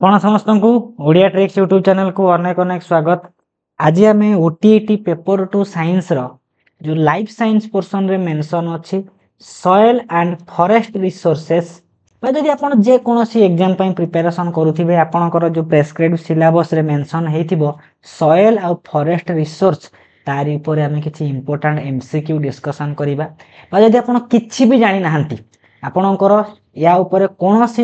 ଆପଣ ସମସ୍ତଙ୍କୁ Odia tricks YouTube ଚ୍ୟାନେଲକୁ ଅନେକ ଅନେକ ସ୍ୱାଗତ। ଆଜି ଆମେ OTET ପେପର 2 ସାଇନ୍ସର ଯେଉଁ ଲାଇଫ୍ ସାଇନ୍ସ ପୋର୍ସନରେ ମେନସନ୍ ଅଛି ସଏଲ୍ ଆଣ୍ଡ ଫରେଷ୍ଟ ରିସୋର୍ସେସ୍ ବା ଯଦି ଆପଣ ଯେକୌଣସି ଏକ୍ଜାମ ପାଇଁ ପ୍ରିପାରେସନ୍ କରୁଥିବେ ଆପଣଙ୍କର ଯେଉଁ ପ୍ରେସ୍କ୍ରାଇବ୍ ସିଲାବସରେ ମେନସନ୍ ହେଇଥିବ ସଏଲ୍ ଆଉ ଫରେଷ୍ଟ ରିସୋର୍ସ ତାରି ଉପରେ ଆମେ କିଛି ଇମ୍ପୋର୍ଟାଣ୍ଟ MCQ ଡିସ୍କସନ୍ କରିବା। ବା ଯଦି ଆପଣ କିଛି ବି ଜାଣିନାହାନ୍ତି ଆପଣଙ୍କର ୟା ଉପରେ କୌଣସି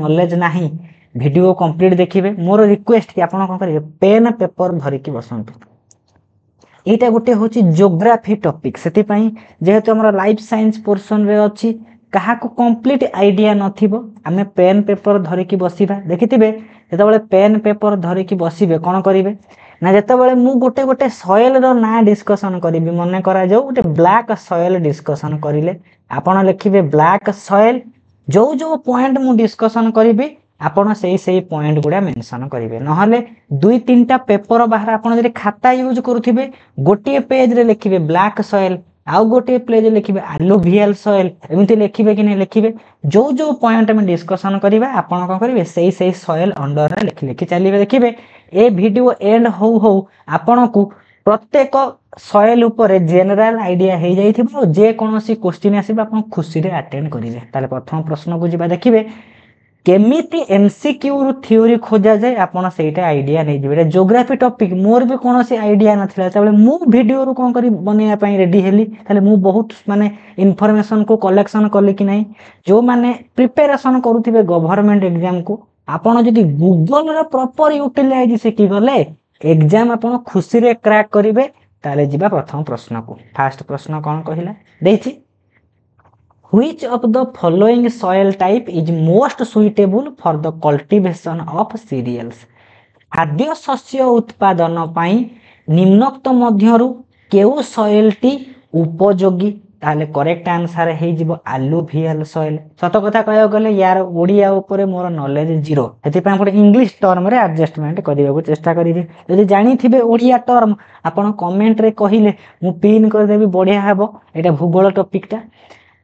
ନଲେଜ ନାହିଁ वीडियो कंप्लीट देखिए। मोर रिक्वेस्ट कि आप करेंगे पेन पेपर धरिकी बसंतु। यहाँ गोटे हूँ जियोग्राफी टॉपिक से जेहेतु आम लाइफ साइंस पोर्सन रे अच्छी क्या कंप्लीट आइडिया नथिबो आमे पेन पेपर धरिकी बसिबा। देखिथिबे जेतेबेले पेन पेपर धरिकी बसिबे कोन करिवे ना जेतेबेले मु गोटे गोटे सॉइल रो ना डिस्कशन करिवि मने करा जाऊ गोटे ब्लैक सॉइल डिस्कशन करिले आपण लिखिबे ब्लैक सॉइल जो जो पॉइंट मु डिस्कशन करिवि आपण से पॉइंट गुड़ा मेंशन करेंगे नहले दुई तीन टा पेपर बाहर आपण जदि खाता यूज करुथिबे गोटे पेज रे लिखिबे ब्लैक सॉइल आउ गोटे पेज लिखिबे एलुवियल सॉइल एमती लिखिबे कि नहीं लिखिबे जो जो पॉइंट में डिस्कशन करिबा आपण कोन करिवे सेही सॉइल अंडर रे लिखि लिखि चलिबे। देखिबे ए वीडियो एंड हो आपण को प्रत्येक सॉइल ऊपर जनरल आइडिया हो जाइथिबो जे कोनोसी क्वेश्चन आसीबा आपण खुशी रे अटेंड करिवे। ताले प्रथम प्रश्न को जिबा देखिबे केमिति MCQ रु थ्योरी खोजा जाए आपण सेटा आइडिया नै जिबे। ज्योग्राफी टॉपिक मोर भी कोनोसी आइडिया नथिला तबले मु वीडियो रु कोन करी बनेया पई रेडी हेली ताले मु बहुत माने इन्फॉर्मेशन को कलेक्शन करले कि नहीं जो माने प्रिपरेशन करूथिबे गवर्नमेंट एग्जाम को आपण जदि गूगल रे प्रॉपर यूटिलाइज से की गले एग्जाम आपण खुशी रे क्रैक करिवे। ताले जिबा प्रथम प्रश्न को फर्स्ट प्रश्न कोन कहिला देछि Which of the following soil type is most suitable for the cultivation of cereals? खाद्य शस्य उत्पादन पाई निम्नोक्त मध्यरु केउ सॉइल टी उपयोगी ताले करेक्ट आंसर हे जिवो एलुवियल सॉइल। सत कथा कहया गले यार ओडिया ऊपर मोर नॉलेज जीरो हेति पय गोटे इंग्लिश टर्म रे एडजस्टमेंट करिया को चेष्टा करिजे। यदि जानि थिबे ओडिया टर्म आपण कमेंट रे कहिले मु पिन कर देबी बढ़िया हेबो। एटा भूगोल टॉपिक टा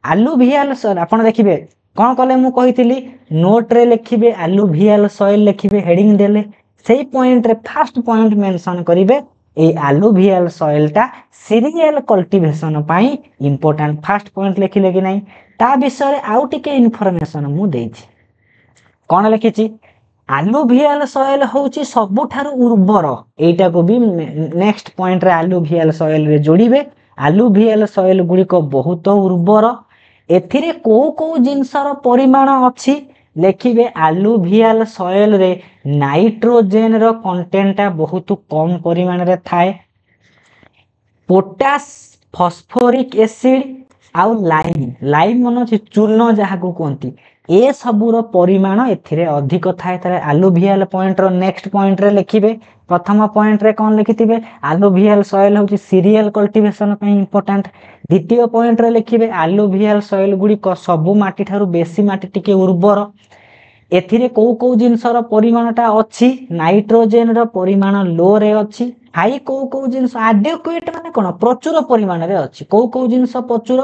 एलुवियल सॉइल आपण देखिबे कोन कले मु कहितली नोट रे लिखिबे एलुवियल सॉइल लिखिबे हेडिंग देले सेही पॉइंट रे फर्स्ट पॉइंट मेंशन करिवे ए एलुवियल सॉइल टा सीरियल कल्टीवेशन पाई इंपोर्टेंट फर्स्ट पॉइंट लिखिले कि नहीं ता विषय रे आउ टिके इन्फॉर्मेशन मु देछि। कोन लिखिछि एलुवियल सॉइल होउची सबुठारु उर्वर एटा को भी नेक्स्ट पॉइंट रे एलुवियल सॉइल रे जोड़िबे। एलुवियल सॉइल गुडी को बहुत उर्वर एथिरे को जिनसर परिमाण अच्छी लिखिबे एलुवियल सॉइल रे नाइट्रोजेन रो कंटेंट बहुत कम परिमाण रे थाए पोटास फॉस्फोरिक एसिड आउ लाइम मन अछि चूर्ण जहा को कहंती ए सबुर परिमाण एथिरे अधिक थाए। तारे एलुवियल पॉइंट रो नेक्स्ट पॉइंट रे लिखिबे प्रथम पॉइंट रे कोन लिखिथिबे एलुवियल सॉइल होची सीरियल कल्टीवेशन पे इंपोर्टेंट। द्वितीय पॉइंट रे लिखिबे एलुवियल सॉइल गुडी को सबु माटी थारु बेसी माटी टिके उर्वर एथिरे को जिनसर परिमाणटा अछि नाइट्रोजेन रो परिमाण लो रे अछि हाई को जिनस एडेक्वेट माने कोन प्रचुर परिमाण रे अछि को जिनस प्रचुर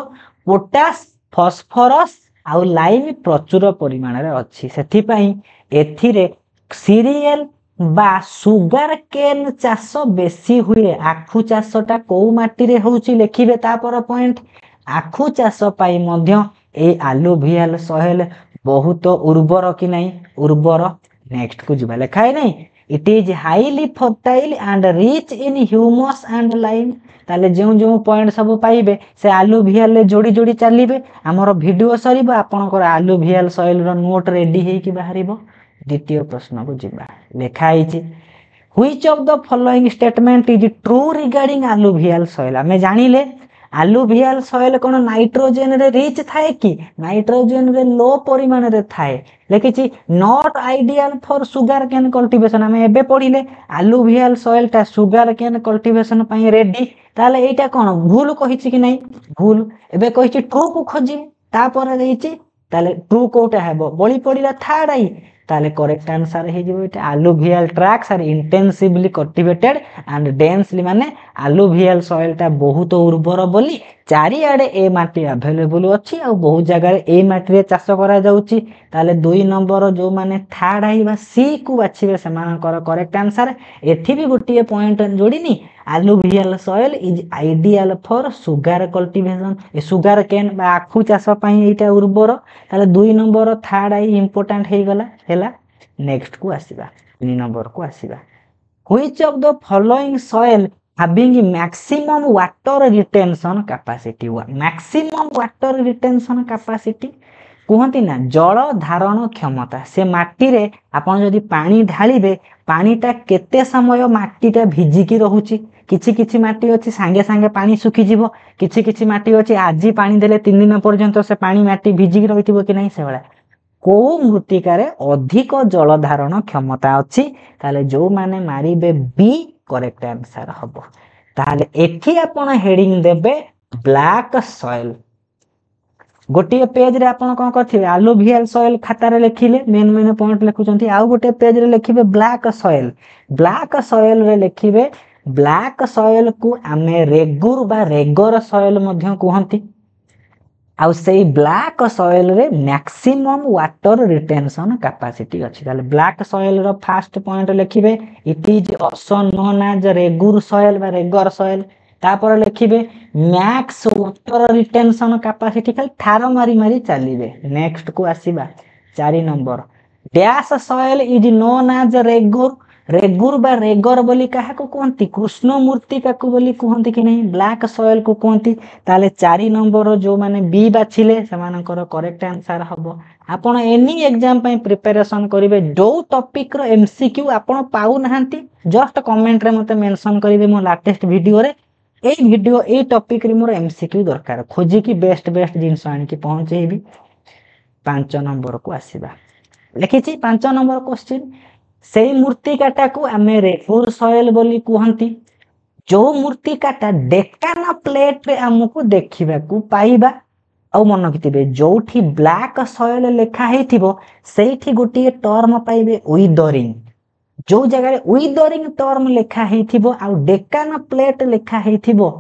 पोटास फास्फोरस आउ लाइम प्रचुर परिमाण रे अछि सेथि पई एथिरे सीरियल बा सुगर केन चाष बेसी हुए आखु चाषटा को माटी रे होउची लिखिबे तापर पॉइंट आखु चाष पाई मध्य ए एलुवियल सॉइल बहुत उर्वर कि नहीं उर्वर। नेक्स्ट को जिबा लिखाय नहीं it is highly fertile and rich in humus and lime. ताले जो पॉइंट सब पाइबे से एलुवियल ले जोड़ी जोड़ी चलिबे हमर वीडियो सरीबो आपनकर एलुवियल सॉइल रो नोट रेडी हे कि बाहरिबो। द्वितीय प्रश्न को जिबा लिखा हिची which of the following statement is true regarding alluvial soil. हमें जानिले एलुवियल सॉइल कोन नाइट्रोजेन रे रिच थाए कि नाइट्रोजेन रे लो परिमाण रे थाए लिखिछि not ideal for sugarcane cultivation. हमें एबे पढिले एलुवियल सॉइल टा सुगर केन कल्टीवेशन पई रेडी ताले एटा कोन भूल कहिछि कि नहीं भूल एबे कहिछि ट्रू को खोजि तापर देइछि ताले ट्रू कोटा हेबो बळी पडिला थर्ड आई ताले करेक्ट आंसर हे जिवो इटा alluvial tracts are intensively cultivated and densely माने एलुवियल सॉइल टा बहुत उर्वर बोली चारिआडे ए माटी अवेलेबल अच्छी आ बहुत जगह ए माटी चाष करा जाउची। ताले 2 नंबर जो माने थर्ड आइबा सी को बाछिबे सेमानकर करेक्ट आंसर। एठी भी गोटे point जोड़ीनी alluvial soil is ideal for sugar cultivation sugar cane बा आखु चाष पई एटा उर्वर। ताले 2 नंबर थर्ड आई इंपोर्टेंट हे गला हैला। नेक्स्ट को आसीबा 3 नंबर को आसीबा which of the following soil having maximum water retention capacity maximum water retention capacity कहती ना जल धारण क्षमता से माटी रे आपण जदि पानी ढालिबे पानीटा केते समय माटीटा भिजिकी रहुची। किछि किछि माटी अछि सांगे सांगे पानी सुखी जीवो किछि किछि माटी अछि आजी पानी देले 3 दिन पर्यंत से पानी माटी भिजिकी रहिथिबो कि नाही से बेला को मृत्तिकार अधिक जल धारण क्षमता अच्छी ताले जो माने मारिबे बी करेक्ट आंसर हबो। ताले एठी आपण हेडिंग देबे ब्लैक सॉइल। गोटे पेज रे आपण कोन करथिबे alluvial soil खाता रे लिखिले मेन मेन पॉइंट लिखुचंती आउ गोटे पेज रे लिखिबे ब्लैक सॉइल। ब्लैक सॉइल रे लिखिबे ब्लैक सॉइल को आमे रेगुर बा रेगर सॉइल मध्य कहंती आउ सेई ब्लैक सॉइल रे मैक्सिमम वाटर रिटेंशन कैपेसिटी अछि। ताले ब्लैक सॉइल रो फर्स्ट पॉइंट लिखिबे it is also known as regur soil बा रेगर सॉइल। तापर लिखिबे मैक्स वाटर रिटेंशन कैपेसिटी खाली ठार मारी मारी चलिबे। नेक्स्ट को आसीबा 4 number dash soil is known as regur regur बा रेगर बोली काहा को कहंती कृष्ण मूर्ति काकू बोली कहंती कि नहीं ब्लैक सॉइल को कहंती। ताले 4 नंबर जो माने बी बाछिले सेमानकर करेक्ट आंसर हबो। आपण एनी एग्जाम पई प्रिपरेशन करिवे जो टॉपिक रो एमसीक्यू आपण पाउ नाहंती जस्ट कमेंट रे मते मेंशन करिवे मो लेटेस्ट वीडियो रे ए टॉपिक रे मोर एमसीक्यू दरकार खोजी की बेस्ट बेस्ट जिंस आनी की पहुंचेबी। 5 नंबर को आसीबा लिखिछि 5 नंबर क्वेश्चन सेई मूर्तिकाटा को आमे रेगुर सॉइल बोली कहंती जो मूर्तिकाटा डेकान प्लेट रे हमकु देखिबा को पाइबा। औ मन कितिबे जोठी ब्लैक सॉइल लेखा हेथिबो सेठी गोटी टर्म पाइबे विदरिंग जो जगह विदरिंग टर्म लेखा हेथिबो आ डेकान प्लेट लेखा हेथिबो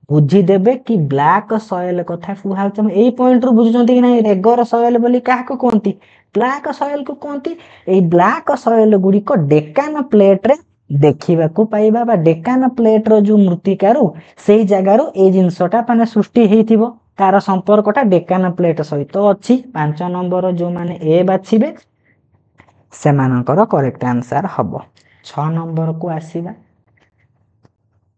बुझी देबे कि ब्लैक सॉइल कथा कुहाउछ। एई पॉइंट रु बुझुचंती कि नाही रेगर सॉइल बोली काहा को कहंती ब्लैक सॉइल को कहंती। एई ब्लैक सॉइल गुडी को डेकान प्लेट रे देखिबा को पाइबा बा डेकान प्लेट रो जो मृत्तिकारु सेई जगह रु ए जिंसटा माने सृष्टि हेथिबो तार संपर्कटा डेकान प्लेट सहित अछि। 5 नंबर जो माने ए बाछिबे सेमानकर करेक्ट आंसर हबो। 6 नंबर को आसीबा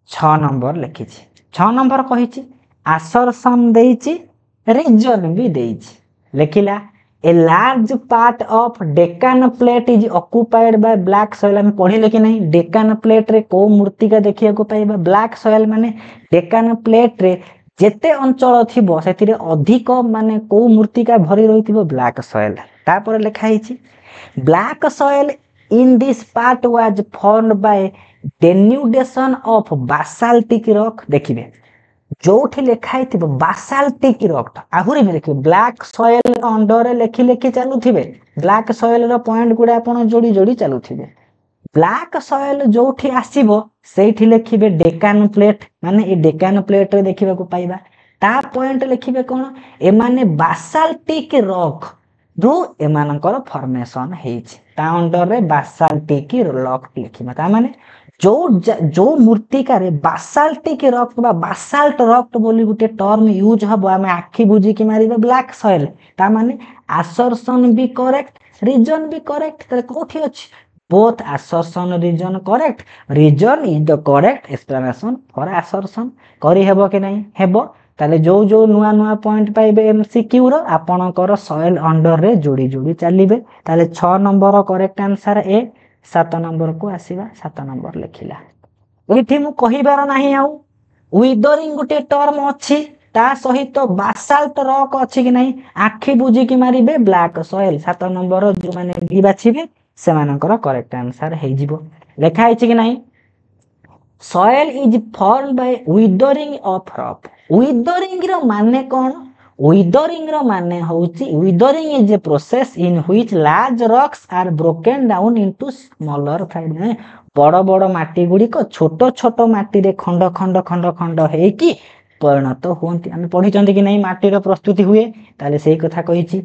6 नंबर लिखिछि 6 नंबर कहिछि असर्शन देइछि रीजन भी देइछि लिखिला a large part of Deccan plate is occupied by black soil. हम पढिले कि नहीं डेकान प्लेट रे को मूर्तिका देखिया को पाइबा ब्लैक सॉइल माने डेकान प्लेट रे जेते अंचल थिबो सेतिरे अधिक माने को मूर्तिका भरी रहिथिबो ब्लैक सॉइल। तापर लिखा हिछि black soil in this part was formed by denudation of basaltic rock। देखिबे जोठी लेखा हिथिबो basaltic rock आहुरी भी देखिबे ब्लैक सॉइल अंडर लेखि लेखि चालुथिबे ब्लैक सॉइल रो पॉइंट गुडा आपण जोडी जोडी चालुथिबे। ब्लैक सॉइल जोठी आसीबो सेठी लेखिबे डेकान प्लेट माने ए डेकान प्लेट रे देखिबा को पाइबा। ता पॉइंट लेखिबे कोन ए माने बासाल्टिक रॉक दो एमानकर फॉर्मेशन हेछि ता अंडर रे बासाल्टिक रॉक लिखिबा। ता माने जो मूर्तिका रे बासाल्टिक रॉक बा बासाल्ट रॉक बोली गुटे टर्म यूज हबो आमे आखि बुझी की मारिबे ब्लैक सॉइल। ता माने असर्शन भी करेक्ट रीजन भी करेक्ट त कोठी अछि both assertion reason correct reason is the correct explanation for assertion करी हेबो कि नहीं हेबो। ताले जो जो नुआ नुआ पॉइंट पाइबे एमसीक्यू रो आपनकर सॉइल अंडर रे जोड़ी जोड़ी चलिबे। ताले 6 number correct answer A. 7 number को आसीबा 7 नंबर लिखिला एठी मु कहिबार नाही आउ विदरिंग गुटे टर्म अछि ता सहित बासाल्ट रॉक अछि कि नहीं आखि बुझी की मारिबे ब्लैक सॉइल। 7 नंबर जो माने बी बाछिबे सेमानकर करेक्ट आंसर हे जिवो। लेखा हिछि कि नहीं soil is formed by weathering of rock. Weathering रो माने कोन विदरिंग रो माने होउची weathering is a process in which large rocks are broken down into smaller fragment बड़ बड़ माटी गुडी को छोटो छोटो माटी रे खंड खंड खंड खंड हे कि ପରିଣତ ହୁଅନ୍ତି। ଆମେ ପଢିଛନ୍ତି କି ନାହିଁ ମାଟିର ପ୍ରସ୍ତୁତି ହୁଏ, ତାହେଲେ ସେଇ କଥା କହିଛି।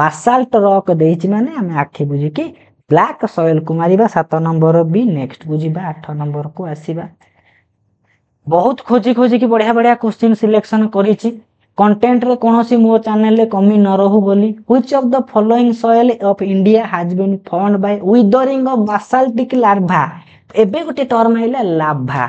ବାସାଲ୍ଟ ରକ୍ ଦେଇଛି ମାନେ ଆମେ ଆଖି ବୁଝିକି ବ୍ଲାକ୍ ସଏଲକୁ ମାରିବା। 7 ନମ୍ବର ବି। ନେକ୍ସଟକୁ ଯିବା, 8 ନମ୍ବରକୁ ଆସିବା। ବହୁତ ଖୋଜି ଖୋଜିକି ବଢିଆ ବଢିଆ କ୍ୱେଶ୍ଚିନ୍ ସିଲେକ୍ସନ କରିଛି। କଣ୍ଟେଣ୍ଟରେ କୌଣସି ମୋ ଚ୍ୟାନେଲରେ କମି ନ ରହୁ ବୋଲି। Which of the following soil of India has been found by weathering of basaltic larva. ଏବେ ଗୋଟେ ଟର୍ମ ଆଇଲା ଲାଭା।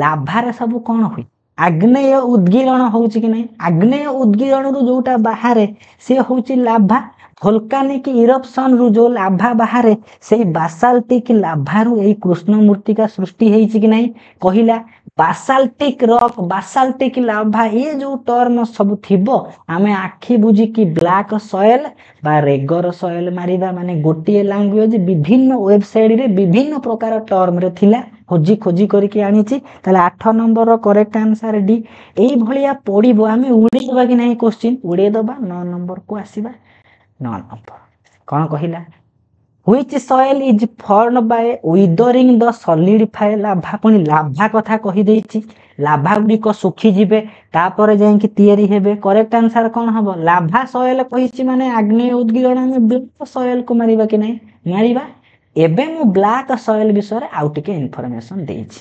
ଲାଭାରେ ସବୁ କଣ ହୁଏ? ଆଗ୍ନେୟ ଉଦ୍ଗୀରଣ ହଉଛି କି ନାହିଁ? ଆଗ୍ନେୟ ଉଦ୍ଗୀରଣରୁ ଯୋଉଟା ବାହାରେ ସେ ହଉଛି ଲାଭା। ଭୋଲକାନିକ ଇରପ୍ସନରୁ ଯୋଉ ଲାଭା ବାହାରେ ସେଇ ବାସାଲ୍ଟିକ ଲାଭାରୁ ଏଇ କୃଷ୍ଣ ମୂର୍ତ୍ତିକା ସୃଷ୍ଟି ହେଇଛି କି ନାହିଁ? କହିଲା ବାସାଲ୍ଟିକ ରକ୍, ବାସାଲ୍ଟିକ ଲାଭା, ଇଏ ଯୋଉ ଟର୍ମ ସବୁ ଥିବ ଆମେ ଆଖି ବୁଝିକି ବ୍ଲାକ୍ ସଏଲ ବା ରେଗର ସଏଲ ମାରିବା। ମାନେ ଗୋଟିଏ ଲାଙ୍ଗୁଏଜ ବିଭିନ୍ନ ୱେବସାଇଟରେ ବିଭିନ୍ନ ପ୍ରକାର ଟର୍ମରେ ଥିଲା, ଖୋଜି ଖୋଜି କରିକି ଆଣିଛି। ତାହେଲେ 8 ନମ୍ବର କରେକ୍ଟ ଆନ୍ସର ଡି। ଏଇଭଳିଆ ପଡିବ, ଆମେ ଉଡେଇଦବା କି ନାହିଁ କ୍ୱେଶ୍ଚିନ୍? ଉଡେଇଦବା। 9 ନମ୍ବରକୁ ଆସିବା। 9 ନମ୍ବର କଣ କହିଲା? Which soil is formed by withering the solidified lava? ପୁଣି ଲାଭା କଥା କହିଦେଇଛି। ଲାଭା ଗୁଡ଼ିକ ଶୁଖିଯିବେ ତାପରେ ଯାଇକି ତିଆରି ହେବେ। କରେକ୍ଟ ଆନ୍ସର କଣ ହବ? ଲାଭା ସଏଲ କହିଛି ମାନେ ଆଗ୍ନେୟ ଉଦ୍ଗୀରଣ, ଆମେ ବ୍ଲାକ୍ ସଏଲକୁ ମାରିବା କି ନାହିଁ? ମାରିବା। ଏବେ ମୁଁ ବ୍ଲାକ୍ ସଏଲ ବିଷୟରେ ଆଉ ଟିକେ ଇନଫର୍ମେସନ ଦେଇଛି,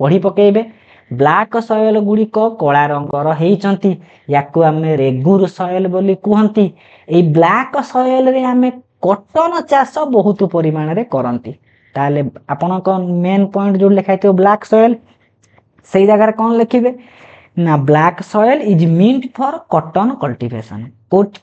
ପଢି ପକେଇବେ। ବ୍ଲାକ୍ ସଏଲ ଗୁଡ଼ିକ କଳା ରଙ୍ଗର ହେଇଛନ୍ତି, ୟାକୁ ଆମେ ରେଗୁର ସଏଲ ବୋଲି କୁହନ୍ତି। ଏଇ ବ୍ଲାକ୍ ସଏଲରେ ଆମେ କଟନ ଚାଷ ବହୁତ ପରିମାଣରେ କରନ୍ତି। ତାହେଲେ ଆପଣଙ୍କ ମେନ୍ ପଏଣ୍ଟ ଯୋଉ ଲେଖା ହେଇଥିବ ବ୍ଲାକ୍ ସଏଲ, ସେଇ ଜାଗାରେ କଣ ଲେଖିବେ ନା black soil is mint for cotton cultivation.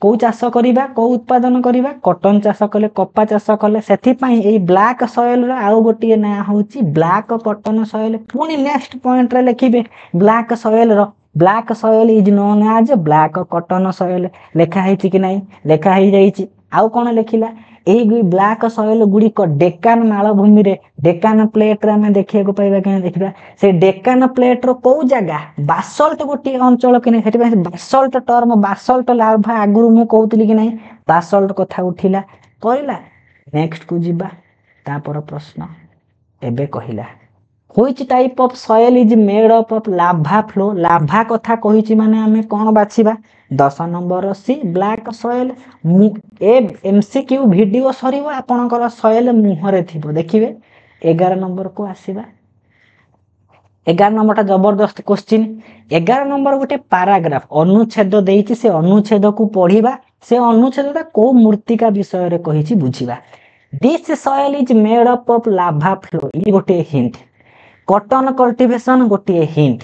କୋଉ ଚାଷ କରିବା, କୋଉ ଉତ୍ପାଦନ କରିବା? କଟନ ଚାଷ କଲେ, କପା ଚାଷ କଲେ। ସେଥିପାଇଁ ଏଇ ବ୍ଲାକ୍ ସଏଲର ଆଉ ଗୋଟିଏ ନାଁ ହଉଛି ବ୍ଲାକ୍ କଟନ ସଏଲ। ପୁଣି ନେକ୍ସଟ ପଏଣ୍ଟରେ ଲେଖିବେ ବ୍ଲାକ୍ ସଏଲର black soil is known as black cotton soil. ଲେଖା ହେଇଛି କି ନାହିଁ? ଲେଖା ହେଇଯାଇଛି। ଆଉ କଣ ଲେଖିଲା? ଏଇ ବ୍ଲାକ୍ ସଏଲ ଗୁଡ଼ିକ ଡେକାନ ମାଳଭୂମିରେ, ଡେକାନ ପ୍ଲେଟରେ ଆମେ ଦେଖିବାକୁ ପାଇବା କି? ଦେଖିବା ସେ ଡେକାନ ପ୍ଲେଟର କୋଉ ଜାଗା? ବାସଲ୍ଟ ଗୋଟିଏ ଅଞ୍ଚଳ କି ନାହିଁ? ସେଥିପାଇଁ ବାସଲ୍ଟ ଟର୍ମ, ବାସଲ୍ଟ ଲାର୍ଭା ଆଗରୁ ମୁଁ କହୁଥିଲି କି ନାହିଁ? ବାସଲ୍ଟ କଥା ଉଠିଲା। କହିଲା ନେକ୍ସଟକୁ ଯିବା। ତାପର ପ୍ରଶ୍ନ ଏବେ କହିଲା Which type of soil is made up of lava flow? Lava କଥା କହିଛି ମାନେ ଆମେ କଣ ବାଛିବା? 10 number C black soil. MCQ video ସରିବ ଆପଣଙ୍କର ସଏଲ ମୁହଁରେ ଥିବ, ଦେଖିବେ। 11 ନମ୍ବରକୁ ଆସିବା। 11 ନମ୍ବରଟା ଜବରଦସ୍ତ କ୍ୱେଶ୍ଚିନ୍। 11 ନମ୍ବର ଗୋଟେ ପାରାଗ୍ରାଫ, ଅନୁଚ୍ଛେଦ ଦେଇଛି, ସେ ଅନୁଚ୍ଛେଦକୁ ପଢିବା। ସେ ଅନୁଚ୍ଛେଦଟା କୋଉ ମୂର୍ତ୍ତିକା ବିଷୟରେ କହିଛି ବୁଝିବା। This soil is made up of lava flow, ଇଏ ଗୋଟିଏ ହିଣ୍ଟ। କଟନ କଲ୍ଟିଭେସନ ଗୋଟିଏ ହିଣ୍ଟ।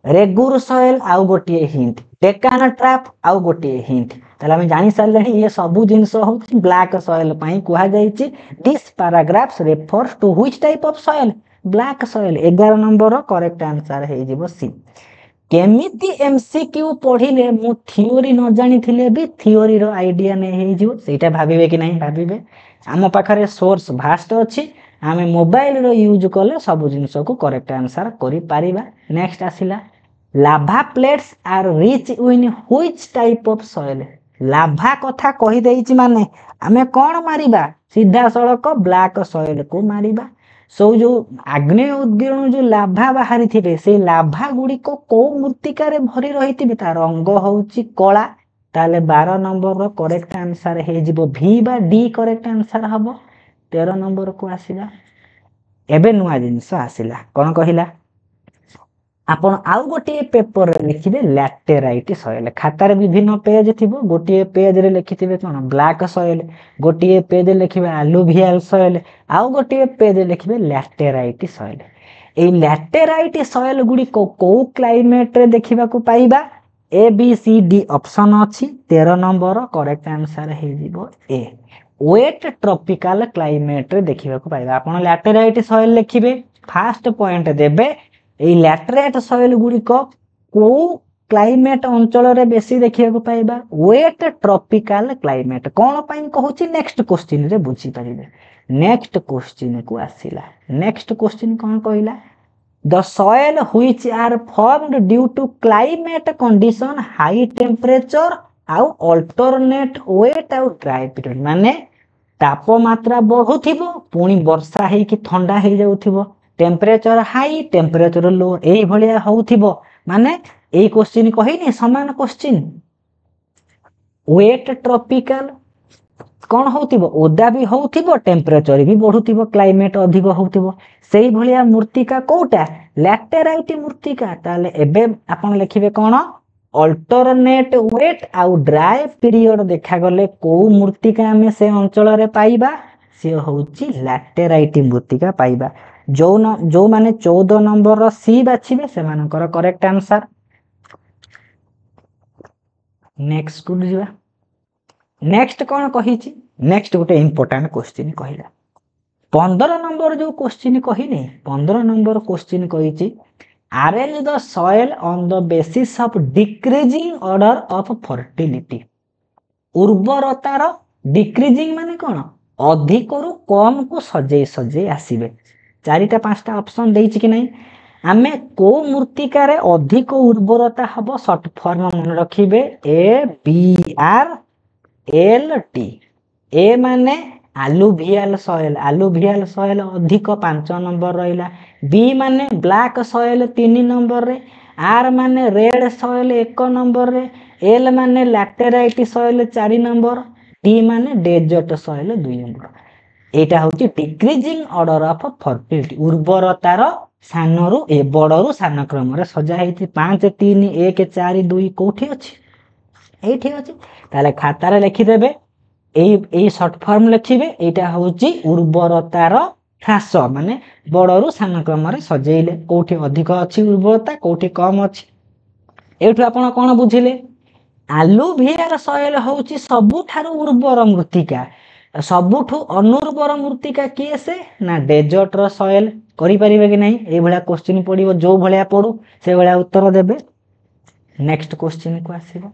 ରେଗୁର ସଏଲ ଆଉ ଗୋଟିଏ ହିଣ୍ଟ। ଡେକାନ ଟ୍ରାପ୍ ଆଉ ଗୋଟିଏ ହିଣ୍ଟ। ତାହେଲେ ଆମେ ଜାଣି ସାରିଲେଣି ଇଏ ସବୁ ଜିନିଷ ହଉଛି ବ୍ଲାକ୍ ସଏଲ ପାଇଁ କୁହାଯାଇଛି। This paragraphs refers to which type of soil? Black soil. 11 number correct answer ହେଇଯିବ ସି। କେମିତି MCQ ପଢିଲେ ମୁଁ ଥିଓରି ନ ଜାଣିଥିଲେ ବି ଥିଓରିର ଆଇଡିଆ ନେଇ ହେଇଯିବ, ସେଇଟା ଭାବିବେ କି ନାହିଁ? ଭାବିବେ। ଆମ ପାଖରେ ସୋର୍ସ ଭାଷ୍ଟ ଅଛି, ଆମେ ମୋବାଇଲର ୟୁଜ୍ କଲେ ସବୁ ଜିନିଷକୁ କରେକ୍ଟ ଆନ୍ସର କରିପାରିବା। ନେକ୍ସଟ ଆସିଲା lava plates are rich in which type of soil? Lava କଥା କହିଦେଇଛି ମାନେ ଆମେ କଣ ମାରିବା? ସିଧାସଳଖ ବ୍ଲାକ୍ ସଏଲକୁ ମାରିବା। ଯୋଉ ଆଗ୍ନେୟ ଉଦ୍ଗୀରଣ ଯୋଉ ଲାଭା ବାହାରିଥିବେ ସେଇ ଲାଭା ଗୁଡ଼ିକ କୋଉ ମୂର୍ତ୍ତିକାରେ ଭରି ରହିଥିବେ? ତା ରଙ୍ଗ ହଉଛି କଳା। ତାହେଲେ 12 ନମ୍ବରର କରେକ୍ଟ ଆନ୍ସର ହେଇଯିବ ଭି ବା ଡି କରେକ୍ଟ ଆନ୍ସର ହବ। 13 ନମ୍ବରକୁ ଆସିବା। ଏବେ ନୂଆ ଜିନିଷ ଆସିଲା, କଣ କହିଲା? ଆପଣ ଆଉ ଗୋଟିଏ ପେପରରେ ଲେଖିବେ ଲ୍ୟାଟେରାଇଟ ସଏଲ। ଖାତାରେ ବିଭିନ୍ନ ପେଜ ଥିବ, ଗୋଟିଏ ପେଜରେ ଲେଖିଥିବେ କଣ? Black soil. ଗୋଟିଏ ପେଜରେ ଲେଖିବେ ଆଲୁଭିଆଲ ସଏଲ, ଆଉ ଗୋଟିଏ ପେଜରେ ଲେଖିବେ ଲ୍ୟାଟେରାଇଟ ସଏଲ। ଏଇ ଲ୍ୟାଟେରାଇଟ ସଏଲ ଗୁଡ଼ିକ କୋଉ କ୍ଲାଇମେଟରେ ଦେଖିବାକୁ ପାଇବା? ABCD ଅପସନ ଅଛି। 13 ନମ୍ବର କରେକ୍ଟ ଆନ୍ସର ହେଇଯିବ ଏ। ୱେଟ୍ ଟ୍ରପିକାଲ କ୍ଲାଇମେଟରେ ଦେଖିବାକୁ ପାଇବା। ଆପଣ ଲ୍ୟାଟେରାଇଟ ସଏଲ ଲେଖିବେ, ଫାଷ୍ଟ ପଏଣ୍ଟ ଦେବେ ଏଇ ଲ୍ୟାଟେରାଇଟ ସଏଲ ଗୁଡ଼ିକ କୋଉ କ୍ଲାଇମେଟ ଅଞ୍ଚଳରେ ବେଶୀ ଦେଖିବାକୁ ପାଇବା? Wet tropical climate. କଣ ପାଇଁ କହୁଛି ନେକ୍ସଟ କ୍ୱେଶ୍ଚିନରେ ବୁଝିପାରିବେ। ନେକ୍ସଟ କ୍ୱେଶ୍ଚିନକୁ ଆସିଲା। ନେକ୍ସଟ କ୍ୱେଶ୍ଚିନ କଣ କହିଲା? The soil which are formed due to climate condition, high temperature ଆଉ alternate wet ଆଉ dry period, ମାନେ ତାପମାତ୍ରା ବଢୁଥିବ ପୁଣି ବର୍ଷା ହେଇକି ଥଣ୍ଡା ହେଇଯାଉଥିବ, ଟେମ୍ପରେଚର ହାଇ ଟେମ୍ପରେଚର ଲୋ, ଏଇଭଳିଆ ହଉଥିବ। ମାନେ এই क्वेश्चन कहिनी समान क्वेश्चन वेट ट्रॉपिकल कौन होतिबो ओदा भी होतिबो टेम्परेचर भी बढ़ुतिबो क्लाइमेट अधिक होतिबो सेही भलिया मूर्तिका कोटा लैटेराइट मूर्तिका ताले एबे आपण लिखिबे कोन अल्टरनेट वेट आउ ड्राई पीरियड देखा गले को मूर्तिका हमें से अंचल रे पाइबा से होउची लैटेराइट मूर्तिका पाइबा जो माने 14 नंबर रो सी बाछिबे से मानकर करेक्ट आंसर नेक्स्ट को जिवा नेक्स्ट कौन कही नेक्स्ट गोटे इंपोर्टेंट क्वेश्चन कहला 15 नंबर जो क्वेश्चन कहनी 15 नंबर क्वेश्चन कही arrange the soil on the basis of decreasing order of fertility उर्वरतार डिक्रीजिंग माने कौन अधिक रु कम को सजे सजे आसीबे चारिटा पांचटा ऑप्शन देछि कि नहीं आमे को मूर्तिकार अधिक उर्वरता हबो शॉर्ट फॉर्म मन रखिबे A B R L T A माने आलुवियल सॉइल अधिक 5 नंबर रहिला बी माने ब्लैक सॉइल 3 नंबर रे आर माने रेड सॉइल 1 नंबर रे एल माने लैटेराइट सॉइल 4 नंबर टी माने डेजर्ट सॉइल 2 नंबर एटा होची डिक्रीजिंग ऑर्डर ऑफ फर्टिलिटी उर्वरतार सानरु ए बडरु सान क्रम रे सजा हेती 5 3 1 4 2 कोठी अछि एठी अछि ताले खाता रे लिखि देबे ए शॉर्ट फॉर्म लिखिबे एटा होची उर्वरतार ह्रास माने बडरु सान क्रम रे सजेइले कोठी अधिक अछि उर्वरता कोठी कम अछि एठु आपण कोन बुझिले आलुवियल सॉइल होची सबुठारु उर्वर मृत्तिका सबुठु अनुर्वर मृत्तिका किए से ना डेजर्ट रो सॉइल करि परिबे कि नहीं ए भलिया क्वेश्चन पडिबो जो भलिया पडु से भलिया उत्तर देबे नेक्स्ट क्वेश्चन को आसीबो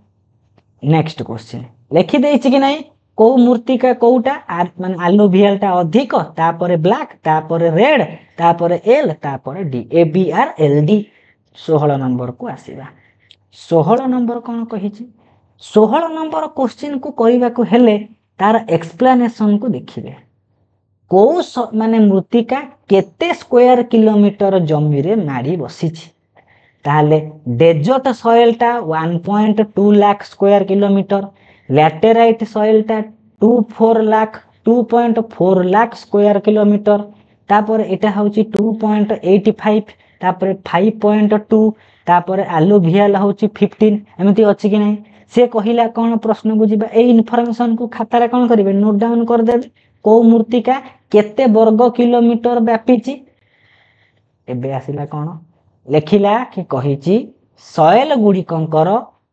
नेक्स्ट क्वेश्चन लिखि देछि कि नहीं को मूर्तिका कोउटा माने आलुवियलटा अधिक तापरे ब्लैक तापरे रेड तापरे एल तापरे D A B R L D 16 number को आसीबा 16 नंबर कोन कहिछि 16 नंबर क्वेश्चन को करिबा को हेले तार एक्सप्लेनेशन को देखिबे को माने मूर्तिका केते स्क्वायर किलोमीटर जमी रे मारी बसिछि ताले डेजर्ट सॉइलटा 1.2 लाख स्क्वायर किलोमीटर लैटेराइट सॉइलटा 2.4 लाख स्क्वायर किलोमीटर तापर एटा होची 2.85 तापर 5.2 तापर आलुवियल होची 15 एमती अछि कि नहीं से कहिला कोन प्रश्न बुझिबा ए इन्फॉर्मेशन को खाता रे कोन करिवे नोट डाउन कर देबे को मूर्तिका केते वर्ग किलोमीटर व्यापीची एबे आसिला कोन लेखिला कि कहिची सॉइल गुडी कंकर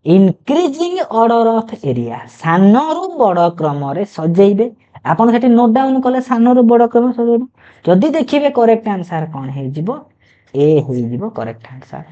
इंक्रीजिंग ऑर्डर ऑफ एरिया सानरु बड़ क्रम रे सजेइबे आपण सेठी नोट डाउन कले सानरु बड़ क्रम सजेइबे जदी देखिबे करेक्ट आंसर कोन हे जिवो ए हे जिवो करेक्ट आंसर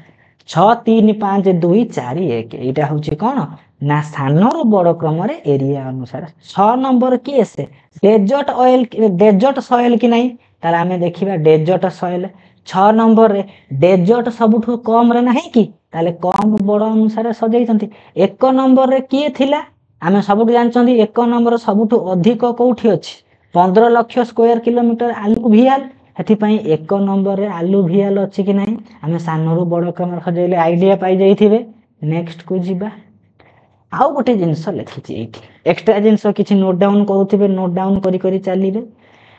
6 3 5 2 4 1 एटा होची कोन ना सानरु बड़ क्रम रे एरिया अनुसार 6 नंबर की एसे डेजर्ट सॉइल कि नहीं ताला हमें देखिबा डेजर्ट सॉइल 6 नंबर रे डेजर्ट सबुठु कम रे नाही कि ताले कम बड़ अनुसार सजेइतंती 1 नंबर रे किए थिला आमे सबुठु जानचंती 1 नंबर सबुठु अधिक कोठी अछि 15 लाख स्क्वायर किलोमीटर आलुवियल हेथि पई 1 नंबर रे आलुवियल अछि कि नाही आमे सानरु बड़ क्रम सजेइले आईडिया पाई जाईथिबे नेक्स्ट को जिबा आउ गोटे जिंस लिखिछि एठी एक्स्ट्रा जिंस किछि नोट डाउन करूथिबे नोट डाउन करी करी चलीबे